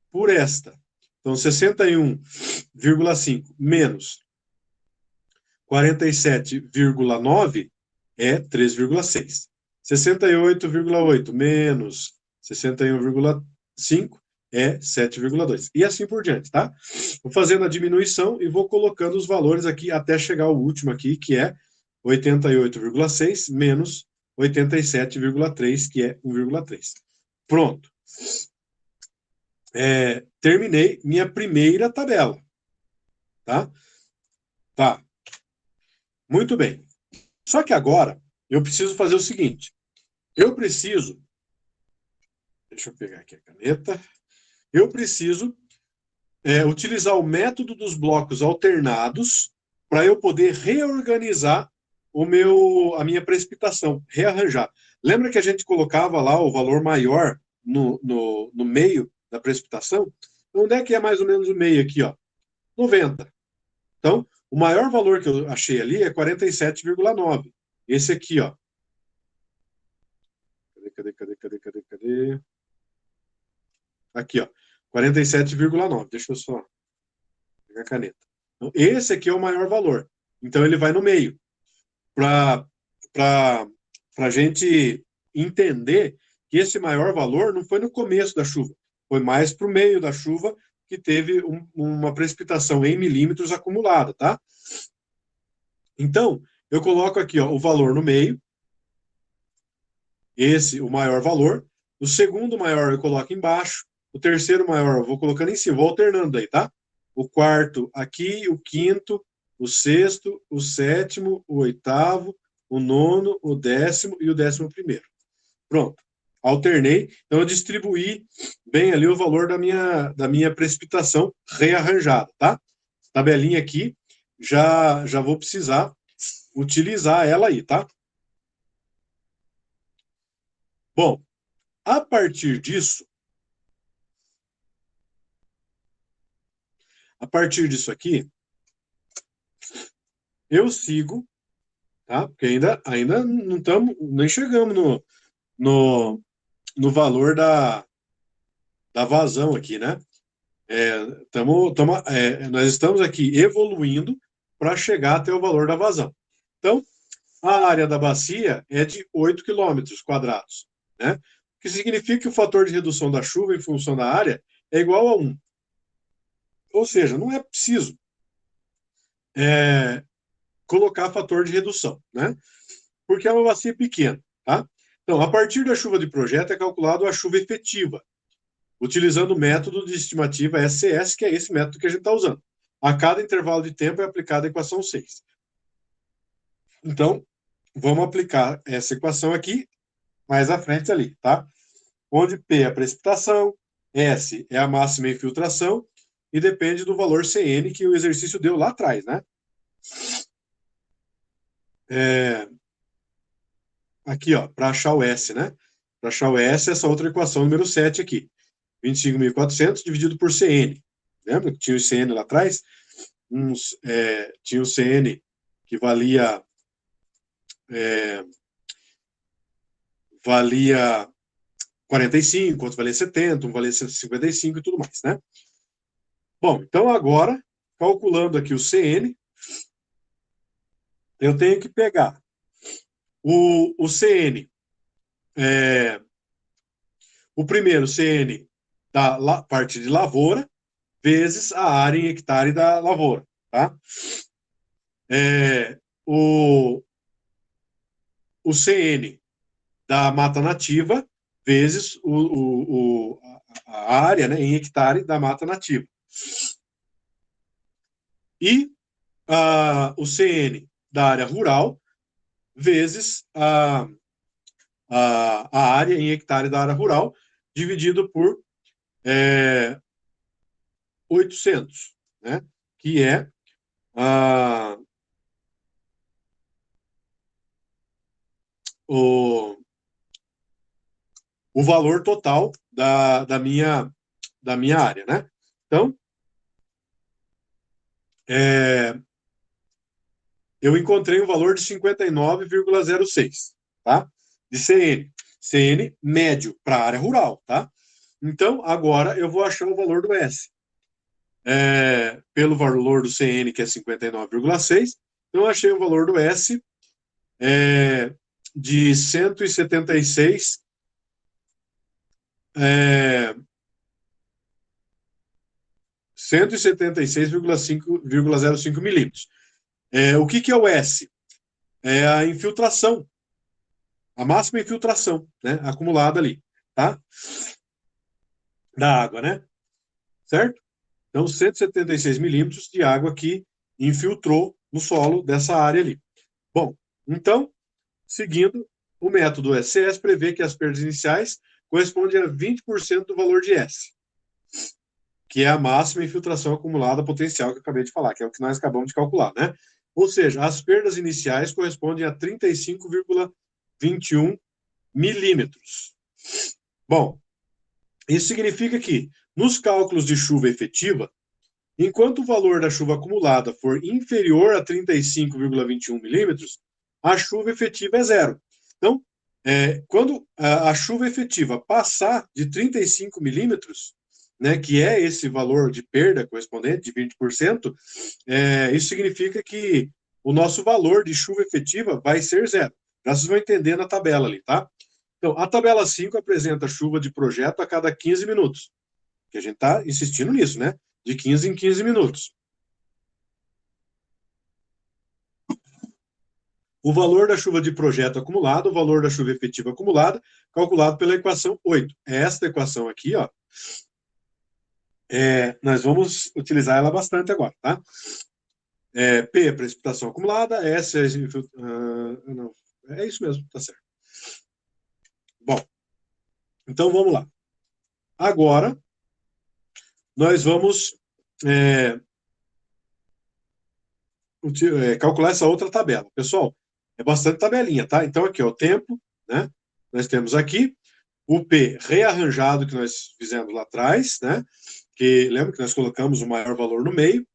por esta. Então, 61,5 menos 47,9 é 3,6. 68,8 menos 61,5 é 7,2. E assim por diante, tá? Vou fazendo a diminuição e vou colocando os valores aqui até chegar ao último aqui, que é 88,6 menos 87,3, que é 1,3. Pronto. Terminei minha primeira tabela. Tá? Tá. Muito bem. Só que agora, eu preciso fazer o seguinte. Eu preciso... Deixa eu pegar aqui a caneta. Eu preciso utilizar o método dos blocos alternados para eu poder reorganizar a minha precipitação, rearranjar. Lembra que a gente colocava lá o valor maior no meio da precipitação? Onde é que é mais ou menos o meio aqui? Ó? 90. Então, o maior valor que eu achei ali é 47,9. Esse aqui, ó. Cadê? Aqui, ó. 47,9. Deixa eu só pegar a caneta. Então, esse aqui é o maior valor. Então, ele vai no meio. Para a gente entender que esse maior valor não foi no começo da chuva, foi mais para o meio da chuva que teve uma precipitação em milímetros acumulada, tá? Então, eu coloco aqui ó, o valor no meio, esse, o maior valor, o segundo maior eu coloco embaixo, o terceiro maior eu vou colocando em cima, vou alternando aí, tá? O quarto aqui, o quinto, o sexto, o sétimo, o oitavo, o nono, o décimo e o 11º. Pronto. Alternei. Então, eu distribuí bem ali o valor da minha precipitação rearranjada, tá? Tabelinha aqui, já vou precisar utilizar ela aí, tá? Bom, a partir disso aqui, eu sigo, tá? Porque ainda não estamos, nem chegamos no valor da vazão aqui, né? Nós estamos aqui evoluindo para chegar até o valor da vazão. Então, a área da bacia é de 8 quilômetros quadrados, né? O que significa que o fator de redução da chuva em função da área é igual a 1. Ou seja, não é preciso colocar fator de redução, né? Porque é uma bacia pequena, tá? Então, a partir da chuva de projeto é calculado a chuva efetiva, utilizando o método de estimativa SCS, que é esse método que a gente está usando. A cada intervalo de tempo é aplicada a equação 6. Então, vamos aplicar essa equação aqui, mais à frente ali, tá? Onde P é a precipitação, S é a máxima infiltração, e depende do valor CN que o exercício deu lá atrás, né? Aqui, ó, para achar o S, né? Para achar o S, essa outra equação número 7 aqui. 25.400 dividido por CN. Lembra que tinha o CN lá atrás? Tinha o CN que valia 45, outro valia 70, um valia 155 e tudo mais, né? Bom, então agora, calculando aqui o CN, eu tenho que pegar o CN, o primeiro CN da parte de lavoura, vezes a área em hectare da lavoura, tá? O CN da mata nativa, vezes a área, né, em hectare da mata nativa. E o CN da área rural, vezes a área em hectare da área rural, dividido por 800, né? Que é o valor total da minha área, né? Então, eu encontrei um valor de 59,06, tá? De CN. CN médio para a área rural, tá? Então, agora eu vou achar o valor do S. Pelo valor do CN, que é 59,6, então eu achei o valor do S de 176 176,05 milímetros. O que é o S? É a infiltração, a máxima infiltração, né, acumulada ali, tá? Da água, né? Certo? Então, 176 milímetros de água que infiltrou no solo dessa área ali. Bom, Então, seguindo, o método SCS prevê que as perdas iniciais correspondem a 20% do valor de S, que é a máxima infiltração acumulada potencial que eu acabei de falar, que é o que nós acabamos de calcular, né? Ou seja, as perdas iniciais correspondem a 35,21 milímetros. Bom, isso significa que, nos cálculos de chuva efetiva, enquanto o valor da chuva acumulada for inferior a 35,21 milímetros, a chuva efetiva é zero. Então, quando a chuva efetiva passar de 35 milímetros, né, que é esse valor de perda correspondente de 20%, isso significa que o nosso valor de chuva efetiva vai ser zero. Vocês vão entender na tabela ali, tá? Então, a tabela 5 apresenta chuva de projeto a cada 15 minutos, que a gente está insistindo nisso, né? De 15 em 15 minutos. O valor da chuva de projeto acumulado, o valor da chuva efetiva acumulada, calculado pela equação 8. Esta equação aqui, ó, nós vamos utilizar ela bastante agora, tá? P é precipitação acumulada, S é... não, é isso mesmo, tá certo. Bom, então vamos lá. Agora, nós vamos calcular essa outra tabela. Pessoal, é bastante tabelinha, tá? Então, aqui, ó, o tempo, né? Nós temos aqui o P rearranjado que nós fizemos lá atrás, né? Que lembra que nós colocamos o maior valor no meio.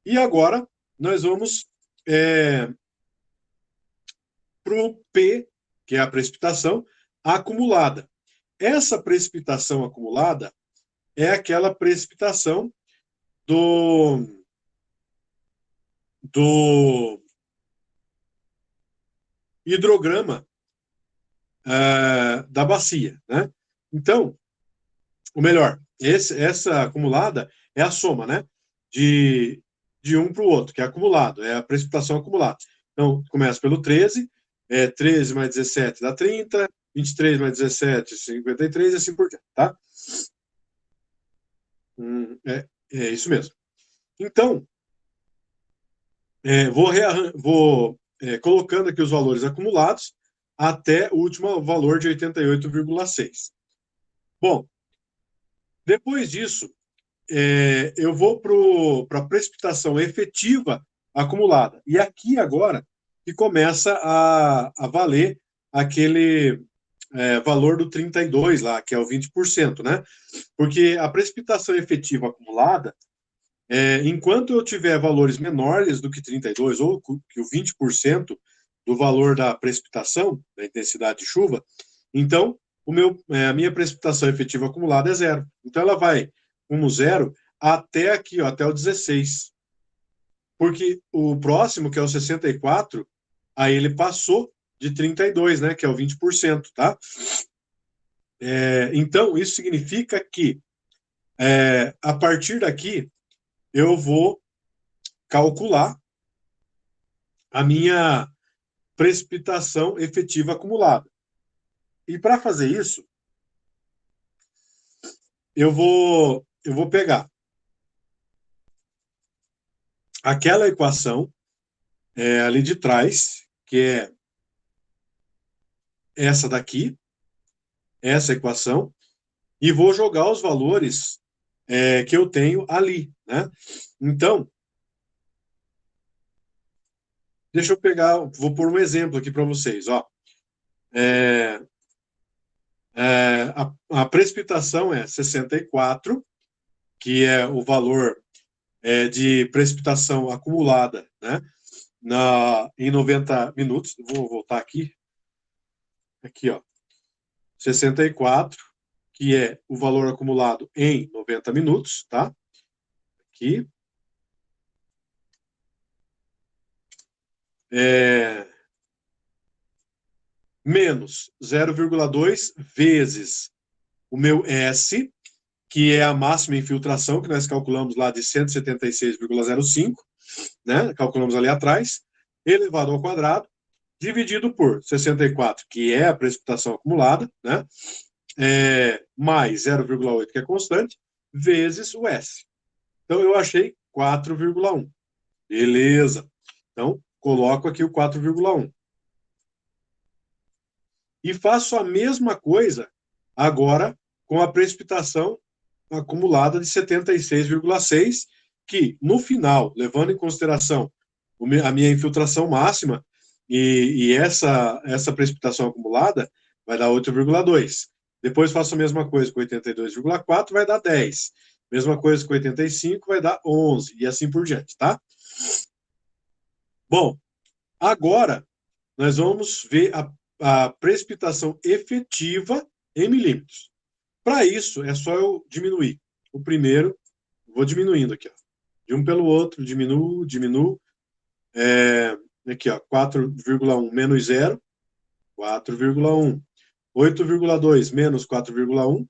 E agora, nós vamos para o P, que é a precipitação acumulada. Essa precipitação acumulada é aquela precipitação do hidrograma da bacia, né? Então, ou melhor, essa acumulada é a soma, né? De um para o outro, que é acumulado, é a precipitação acumulada. Então, começa pelo 13, 13 mais 17 dá 30, 23 mais 17, 53, e assim por diante, tá? É isso mesmo. Então, vou colocando aqui os valores acumulados até o último valor de 88,6. Bom, depois disso, eu vou para a precipitação efetiva acumulada. E aqui agora que começa a valer aquele valor do 32 lá, que é o 20%, né? Porque a precipitação efetiva acumulada, enquanto eu tiver valores menores do que 32 ou que o 20% do valor da precipitação, da intensidade de chuva, então a minha precipitação efetiva acumulada é zero. Então ela vai como zero até aqui, ó, até o 16. Porque o próximo, que é o 64, aí ele passou de 32, né, que é o 20%, tá? Então, isso significa que a partir daqui eu vou calcular a minha precipitação efetiva acumulada. E para fazer isso, eu vou pegar aquela equação ali de trás, que é essa daqui, essa equação, e vou jogar os valores que eu tenho ali, né? Então, deixa eu pegar, vou pôr um exemplo aqui para vocês, ó. A precipitação é 64, que é o valor de precipitação acumulada, né? Em 90 minutos. Vou voltar aqui. Aqui, ó. 64, que é o valor acumulado em 90 minutos, tá? Aqui. Menos 0,2 vezes o meu S, que é a máxima infiltração, que nós calculamos lá de 176,05, né? Calculamos ali atrás, elevado ao quadrado, dividido por 64, que é a precipitação acumulada, né? Mais 0,8, que é constante, vezes o S. Então, eu achei 4,1. Beleza. Então, coloco aqui o 4,1. e faço a mesma coisa agora com a precipitação acumulada de 76,6, que no final, levando em consideração a minha infiltração máxima e essa precipitação acumulada, vai dar 8,2. Depois faço a mesma coisa com 82,4, vai dar 10. Mesma coisa com 85, vai dar 11, e assim por diante, tá? Bom, agora nós vamos ver a precipitação efetiva em milímetros. Para isso, é só eu diminuir. O primeiro, vou diminuindo aqui, ó. De um pelo outro, diminuo. Aqui, ó, 4,1 menos 0, 4,1. 8,2 menos 4,1,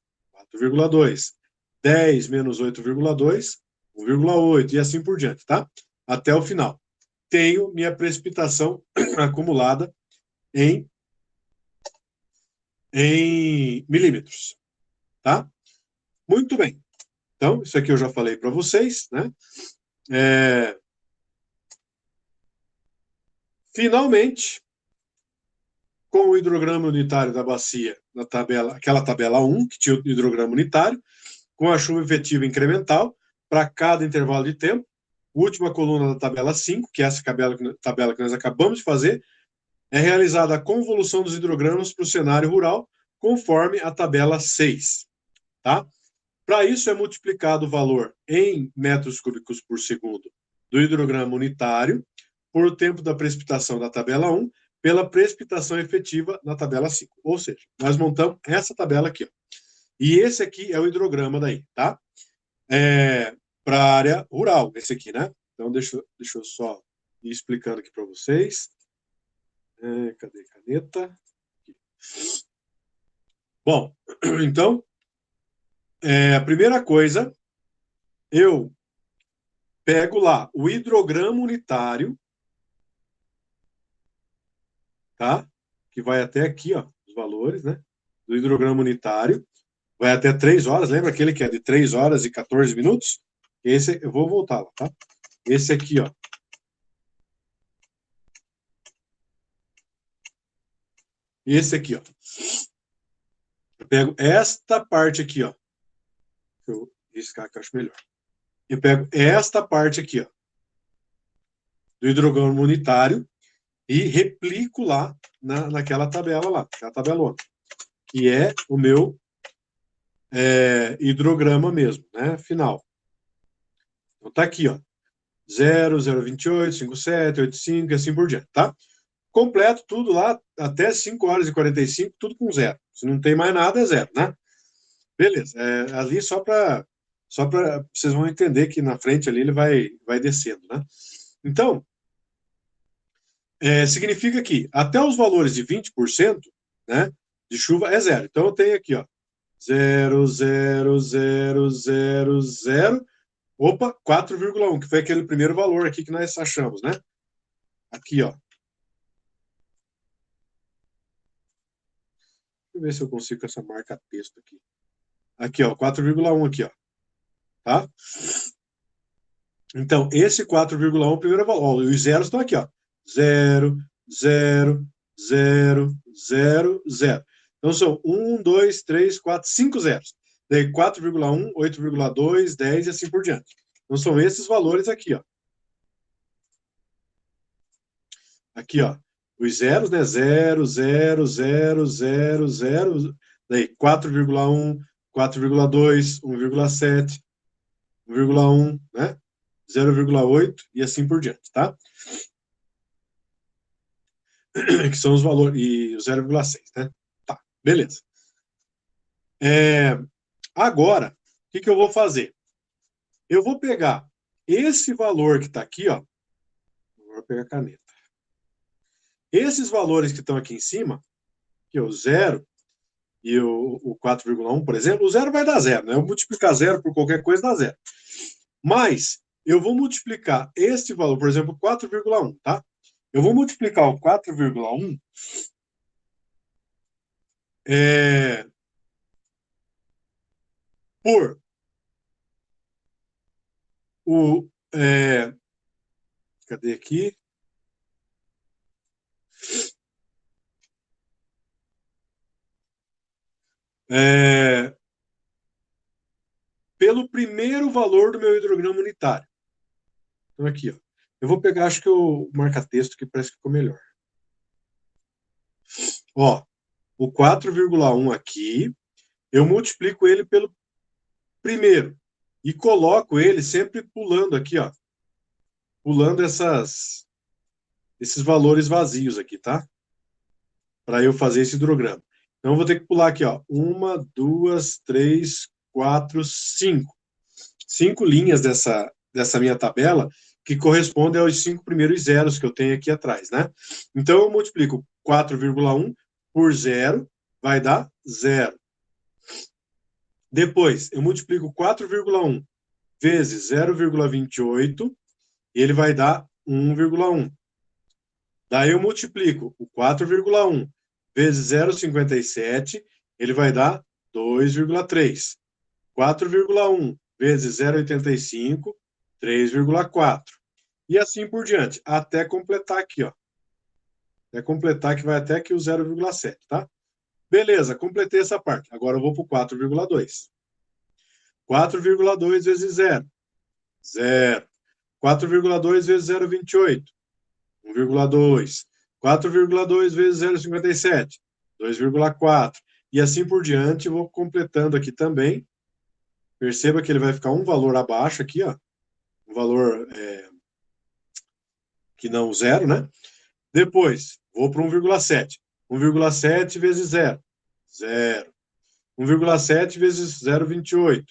4,2. 10 menos 8,2, 1,8, e assim por diante, tá? Até o final. Tenho minha precipitação acumulada em milímetros, tá? Muito bem. Então, isso aqui eu já falei para vocês, né? Finalmente, com o hidrograma unitário da bacia, na tabela, aquela tabela 1, que tinha o hidrograma unitário, com a chuva efetiva incremental para cada intervalo de tempo. Última coluna da tabela 5, que é essa tabela que nós acabamos de fazer, é realizada a convolução dos hidrogramas para o cenário rural, conforme a tabela 6. Tá? Para isso, é multiplicado o valor em metros cúbicos por segundo do hidrograma unitário por o tempo da precipitação da tabela 1 pela precipitação efetiva na tabela 5. Ou seja, nós montamos essa tabela aqui. Ó. E esse aqui é o hidrograma daí, tá? Para a área rural, esse aqui, né? Então, deixa eu só ir explicando aqui para vocês. Cadê a caneta? Aqui. Bom, então, a primeira coisa, eu pego lá o hidrograma unitário, tá? Que vai até aqui, ó, os valores, né? Do hidrograma unitário. Vai até 3 horas, lembra aquele que é de 3 horas e 14 minutos? Esse, eu vou voltar lá, tá? Esse aqui, ó. Esse aqui, ó. Eu pego esta parte aqui, ó. Deixa eu riscar que eu acho melhor. Eu pego esta parte aqui, ó, do hidrograma unitário e replico lá naquela tabela lá, naquela tabelona, que é o meu hidrograma mesmo, né, final. Então tá aqui, ó, 0, 0,28, 57, 85 e assim por diante, tá? Completo tudo lá até 5 horas e 45, tudo com zero. Se não tem mais nada, é zero, né? Beleza, ali só para vocês vão entender que na frente ali ele vai descendo, né? Então, significa que até os valores de 20%, né, de chuva é zero. Então eu tenho aqui, ó, 0, 0, 0, 0, 0, opa, 4,1, que foi aquele primeiro valor aqui que nós achamos, né? Aqui, ó. Deixa eu ver se eu consigo com essa marca texto aqui. Aqui, ó, 4,1 aqui, ó. Tá? Então, esse 4,1 primeiro valor. Ó, os zeros estão aqui, ó. 0, 0, 0, 0, 0. Então, são 1, 2, 3, 4, 5 zeros. Daí 4,1, 8,2, 10 e assim por diante. Então, são esses valores aqui, ó. Aqui, ó. Os zeros, né? 0, 0, 0, 0, 0. Daí 4,1, 4,2, 1,7, 1,1, né? 0,8 e assim por diante, tá? Que são os valores, e o 0,6, né? Tá, beleza. Agora, o que eu vou fazer? Eu vou pegar esse valor que está aqui, ó. Vou pegar a caneta. Esses valores que estão aqui em cima, que é o 0 e o 4,1, por exemplo, o 0 vai dar 0, né? Eu multiplicar 0 por qualquer coisa dá 0. Mas eu vou multiplicar este valor, por exemplo, 4,1, tá? Eu vou multiplicar o 4,1 por o. Cadê aqui? pelo primeiro valor do meu hidrograma unitário. Então, aqui, ó. Eu vou pegar, acho que o marca-texto, que parece que ficou melhor. Ó, o 4,1 aqui, eu multiplico ele pelo primeiro e coloco ele sempre pulando aqui, ó. Pulando esses valores vazios aqui, tá? Para eu fazer esse hidrograma. Então, eu vou ter que pular aqui, ó. 1, 2, 3, 4, 5. 5 linhas dessa minha tabela que correspondem aos 5 primeiros zeros que eu tenho aqui atrás, né? Então, eu multiplico 4,1 por 0, vai dar 0. Depois, eu multiplico 4,1 vezes 0,28, e ele vai dar 1,1. Daí eu multiplico o 4,1 vezes 0,57, ele vai dar 2,3. 4,1 vezes 0,85, 3,4. E assim por diante, até completar aqui, ó. Até completar que vai até aqui o 0,7, tá? Beleza, completei essa parte. Agora eu vou para o 4,2. 4,2 vezes 0. 0. 4,2 vezes 0,28. 1,2. 4,2 vezes 0,57. 2,4. E assim por diante, vou completando aqui também. Perceba que ele vai ficar um valor abaixo aqui, ó. Um valor que não zero, né? Depois, vou para 1,7. 1,7 vezes 0. 0. 1,7 vezes 0,28.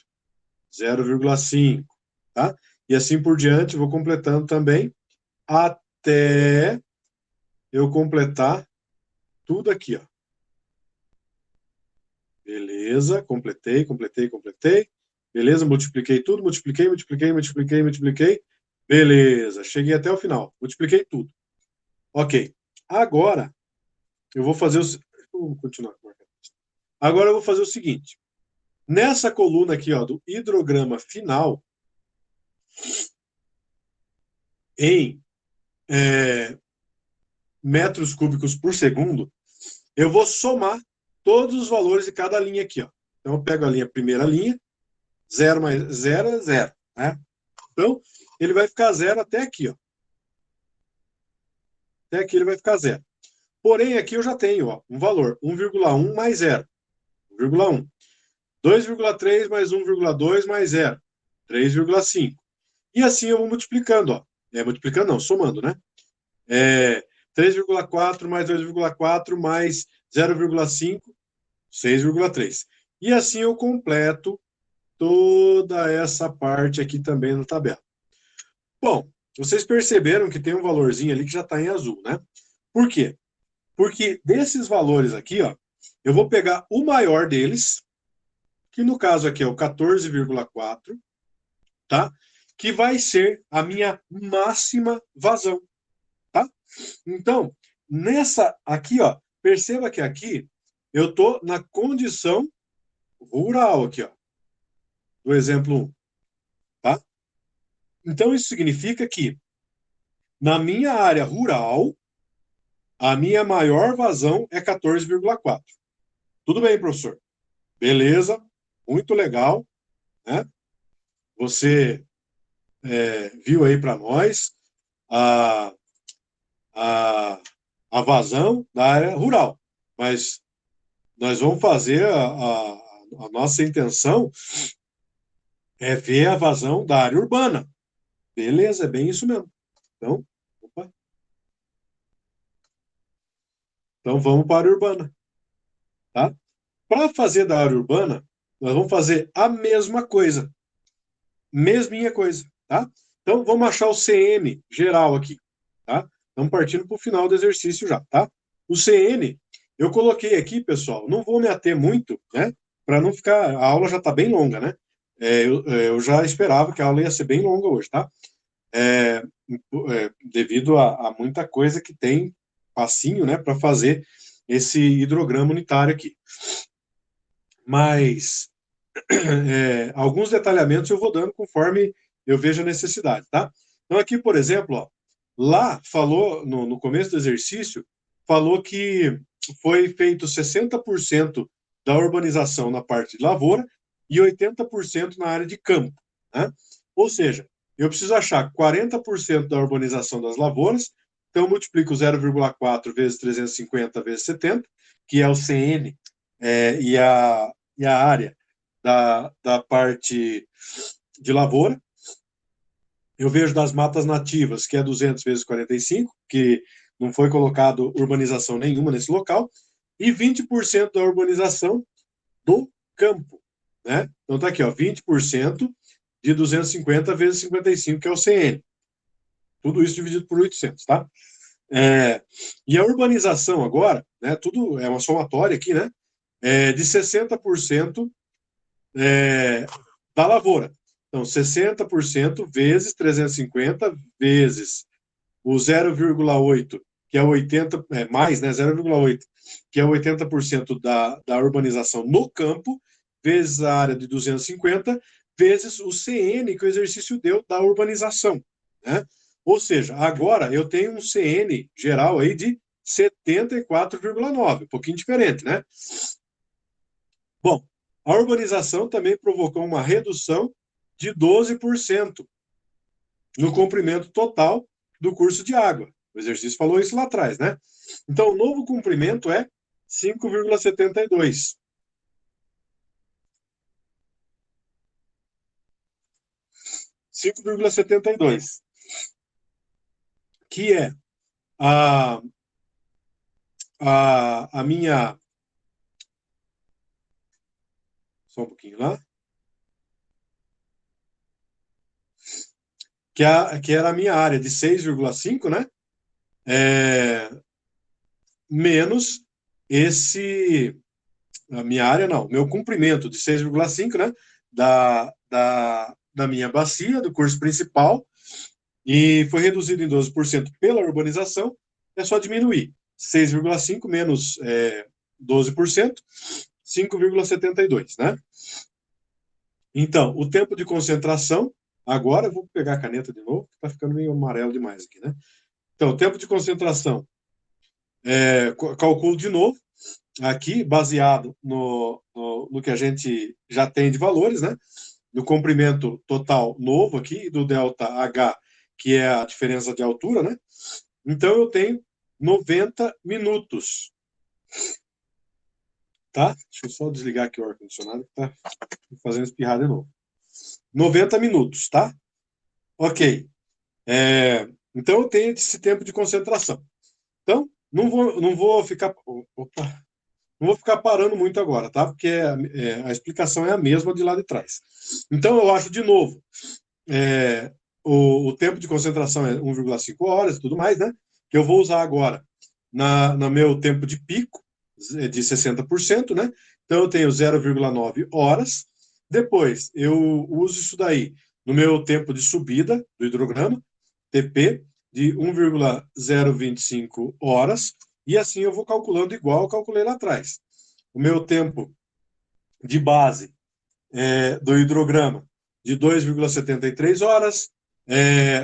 0,5. Tá? E assim por diante, vou completando também, até eu completar tudo aqui, ó. Beleza, completei. Beleza, multipliquei tudo, multipliquei. Beleza, cheguei até o final, multipliquei tudo. Ok, agora eu vou fazer vou continuar. Agora eu vou fazer o seguinte. Nessa coluna aqui, ó, do hidrograma final, em metros cúbicos por segundo, eu vou somar todos os valores de cada linha aqui, ó. Então eu pego a primeira linha, 0 mais 0 é 0, né? Então, ele vai ficar 0 até aqui, ó. Até aqui ele vai ficar 0. Porém, aqui eu já tenho, ó, um valor, 1,1 mais 0. 1,1. 2,3 mais 1,2 mais 0. 3,5. E assim eu vou multiplicando, ó. Multiplicando não, somando, né? 3,4 mais 2,4 mais 0,5, 6,3. E assim eu completo toda essa parte aqui também na tabela. Bom, vocês perceberam que tem um valorzinho ali que já está em azul, né? Por quê? Porque desses valores aqui, ó, eu vou pegar o maior deles, que no caso aqui é o 14,4, tá? Que vai ser a minha máxima vazão, tá? Então, nessa aqui, ó, perceba que aqui eu tô na condição rural aqui, ó, do exemplo 1, tá? Então, isso significa que na minha área rural, a minha maior vazão é 14,4. Tudo bem, professor? Beleza, muito legal, né? Você viu aí para nós a, a, a vazão da área rural, mas nós vamos fazer a nossa intenção é ver a vazão da área urbana. Beleza, é bem isso mesmo. Então, opa. Então vamos para a área urbana, tá? Para fazer da área urbana, nós vamos fazer a mesma coisa. Mesminha coisa, tá? Então, vamos achar o CN geral aqui, tá? Estamos partindo para o final do exercício já, tá? O CN, eu coloquei aqui, pessoal, não vou me ater muito, né? Para não ficar... A aula já está bem longa, né? Eu já esperava que a aula ia ser bem longa hoje, tá? Devido a muita coisa que tem passinho, né? Para fazer esse hidrograma unitário aqui. Mas... alguns detalhamentos eu vou dando conforme eu vejo a necessidade, tá? Então aqui, por exemplo, ó, lá falou, no começo do exercício, falou que foi feito 60% da urbanização na parte de lavoura e 80% na área de campo, né? Ou seja, eu preciso achar 40% da urbanização das lavouras, então eu multiplico 0,4 vezes 350 vezes 70, que é o CN, e a área da parte de lavoura. Eu vejo das matas nativas, que é 200 vezes 45, que não foi colocado urbanização nenhuma nesse local, e 20% da urbanização do campo, né? Então tá aqui, ó, 20% de 250 vezes 55, que é o CN. Tudo isso dividido por 800, tá? E a urbanização agora, né, tudo é uma somatória aqui, né, de 60% da lavoura. Então, 60% vezes 350 vezes o 0,8, que é 80, mais, né, 0,8, que é 80% da urbanização no campo, vezes a área de 250, vezes o CN que o exercício deu da urbanização, né? Ou seja, agora eu tenho um CN geral aí de 74,9, um pouquinho diferente, né? Bom, a urbanização também provocou uma redução de 12% no comprimento total do curso de água. O exercício falou isso lá atrás, né? Então, o novo comprimento é 5,72. 5,72, que é a, a minha... Só um pouquinho lá. Que era a minha área de 6,5, né? Menos a minha área não, meu comprimento de 6,5, né? Da minha bacia, do curso principal, e foi reduzido em 12% pela urbanização, é só diminuir. 6,5 menos 12%, 5,72, né? Então, o tempo de concentração, agora eu vou pegar a caneta de novo, que está ficando meio amarelo demais aqui, né? Então, o tempo de concentração, calculo de novo, aqui, baseado no que a gente já tem de valores, né? Do comprimento total novo aqui, do delta H, que é a diferença de altura, né? Então, eu tenho 90 minutos. Tá? Deixa eu só desligar aqui o ar-condicionado, que tá fazendo espirrar de novo. 90 minutos, tá? Ok. Então, eu tenho esse tempo de concentração. Então, não vou ficar... Opa! Não vou ficar parando muito agora, tá? Porque a explicação é a mesma de lá de trás. Então, eu acho, de novo, o tempo de concentração é 1,5 horas e tudo mais, né? Que eu vou usar agora no meu tempo de pico, de 60%, né? Então, eu tenho 0,9 horas. Depois, eu uso isso daí no meu tempo de subida do hidrograma, TP, de 1,025 horas, e assim eu vou calculando igual eu calculei lá atrás. O meu tempo de base do hidrograma de 2,73 horas,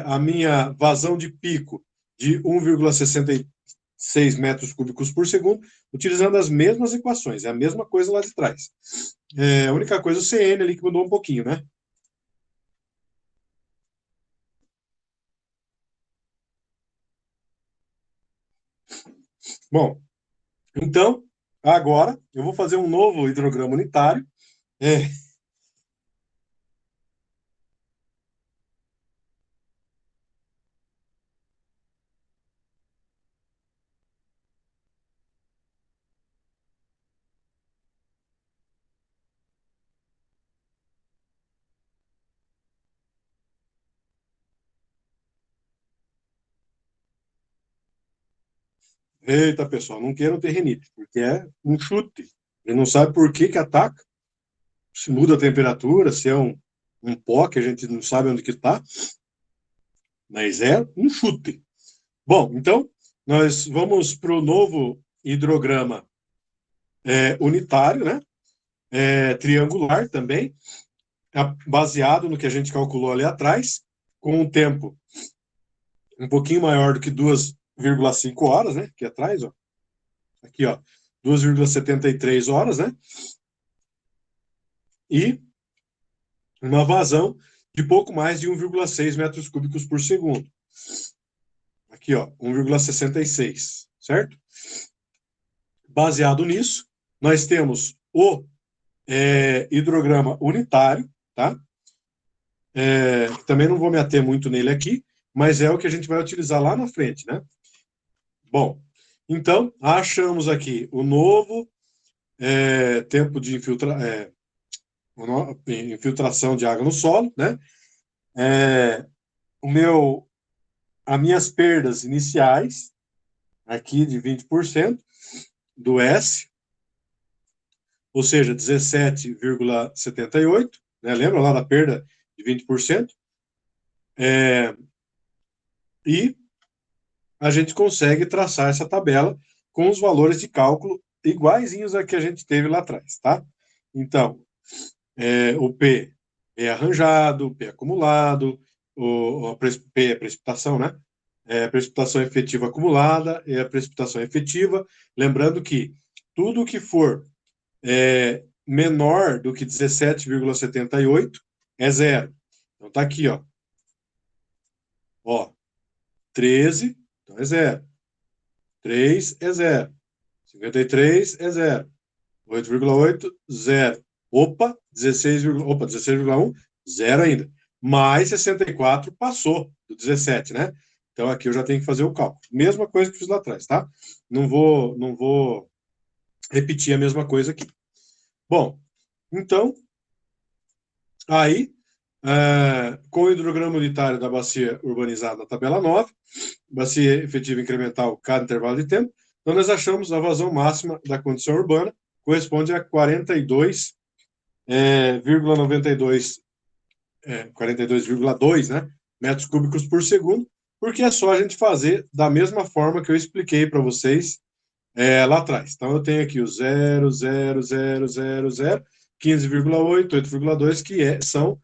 a minha vazão de pico de 1,66 metros cúbicos por segundo, utilizando as mesmas equações, é a mesma coisa lá de trás. A única coisa, o CN ali que mudou um pouquinho, né? Bom, então, agora eu vou fazer um novo hidrograma unitário. Eita, pessoal, não queiram ter rinite, porque é um chute. Ele não sabe por que ataca, se muda a temperatura, se é um pó que a gente não sabe onde que está, mas é um chute. Bom, então, nós vamos para o novo hidrograma unitário, né? Triangular também, baseado no que a gente calculou ali atrás, com um tempo um pouquinho maior do que 2,5 horas, né? Aqui atrás, ó. Aqui, ó. 2,73 horas, né? E uma vazão de pouco mais de 1,6 metros cúbicos por segundo. Aqui, ó, 1,66, certo? Baseado nisso, nós temos o hidrograma unitário, tá? Também não vou me ater muito nele aqui, mas é o que a gente vai utilizar lá na frente, né? Bom, então, achamos aqui o novo tempo de infiltração de água no solo, né? As minhas perdas iniciais, aqui de 20% do S, ou seja, 17,78, né? Lembra lá da perda de 20%? E a gente consegue traçar essa tabela com os valores de cálculo iguaizinhos a que a gente teve lá atrás, tá? Então, o P é arranjado, o P é acumulado, P é precipitação, né? A precipitação efetiva acumulada é a precipitação efetiva. Lembrando que tudo que for menor do que 17,78 é zero. Então tá aqui, ó. 13, então é zero. 3 é zero. 53 é zero. 8,8, zero. Opa, 16,1, zero ainda. Mais 64 passou do 17, né? Então aqui eu já tenho que fazer o cálculo. Mesma coisa que fiz lá atrás, tá? Não vou repetir a mesma coisa aqui. Bom, então, aí, com o hidrograma unitário da bacia urbanizada na tabela 9, bacia efetiva incremental cada intervalo de tempo, então nós achamos a vazão máxima da condição urbana, corresponde a 42,2, né, metros cúbicos por segundo, porque é só a gente fazer da mesma forma que eu expliquei para vocês lá atrás. Então, eu tenho aqui o 0, 0, 0, 0, 0, 15,8, 8,2, que são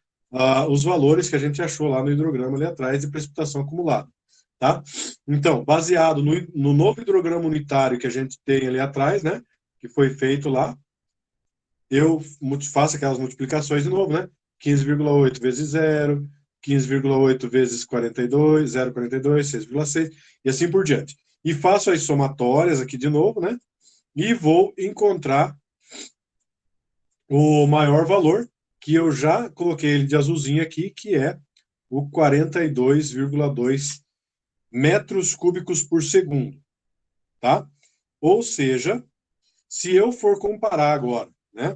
os valores que a gente achou lá no hidrograma ali atrás de precipitação acumulada. Tá? Então, baseado no novo hidrograma unitário que a gente tem ali atrás, né, que foi feito lá, eu faço aquelas multiplicações de novo, né? 15,8 vezes 0, 15,8 vezes 42, 0,42, 6,6, e assim por diante. E faço as somatórias aqui de novo, né? E vou encontrar o maior valor, que eu já coloquei ele de azulzinho aqui, que é o 42,2 metros cúbicos por segundo, tá? Ou seja, se eu for comparar agora, né,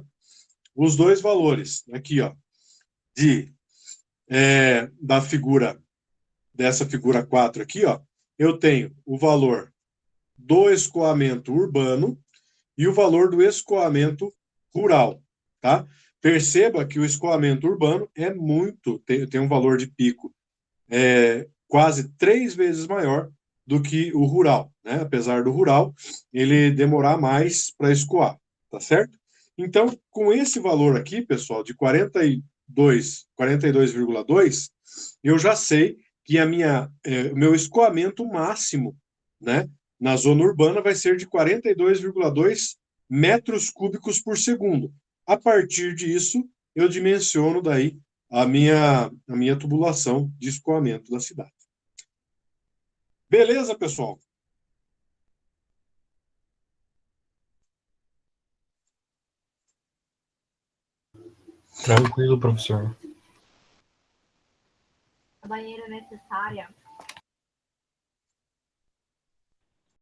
os dois valores, aqui, ó, da figura, dessa figura 4 aqui, ó, eu tenho o valor do escoamento urbano e o valor do escoamento rural, tá? Perceba que o escoamento urbano tem um valor de pico quase 3 vezes maior do que o rural, né? Apesar do rural ele demorar mais para escoar, tá certo? Então, com esse valor aqui, pessoal, de 42,2, eu já sei que o meu escoamento máximo, né, na zona urbana vai ser de 42,2 metros cúbicos por segundo. A partir disso, eu dimensiono daí a minha tubulação de escoamento da cidade. Beleza, pessoal? Tranquilo, professor. A banheira necessária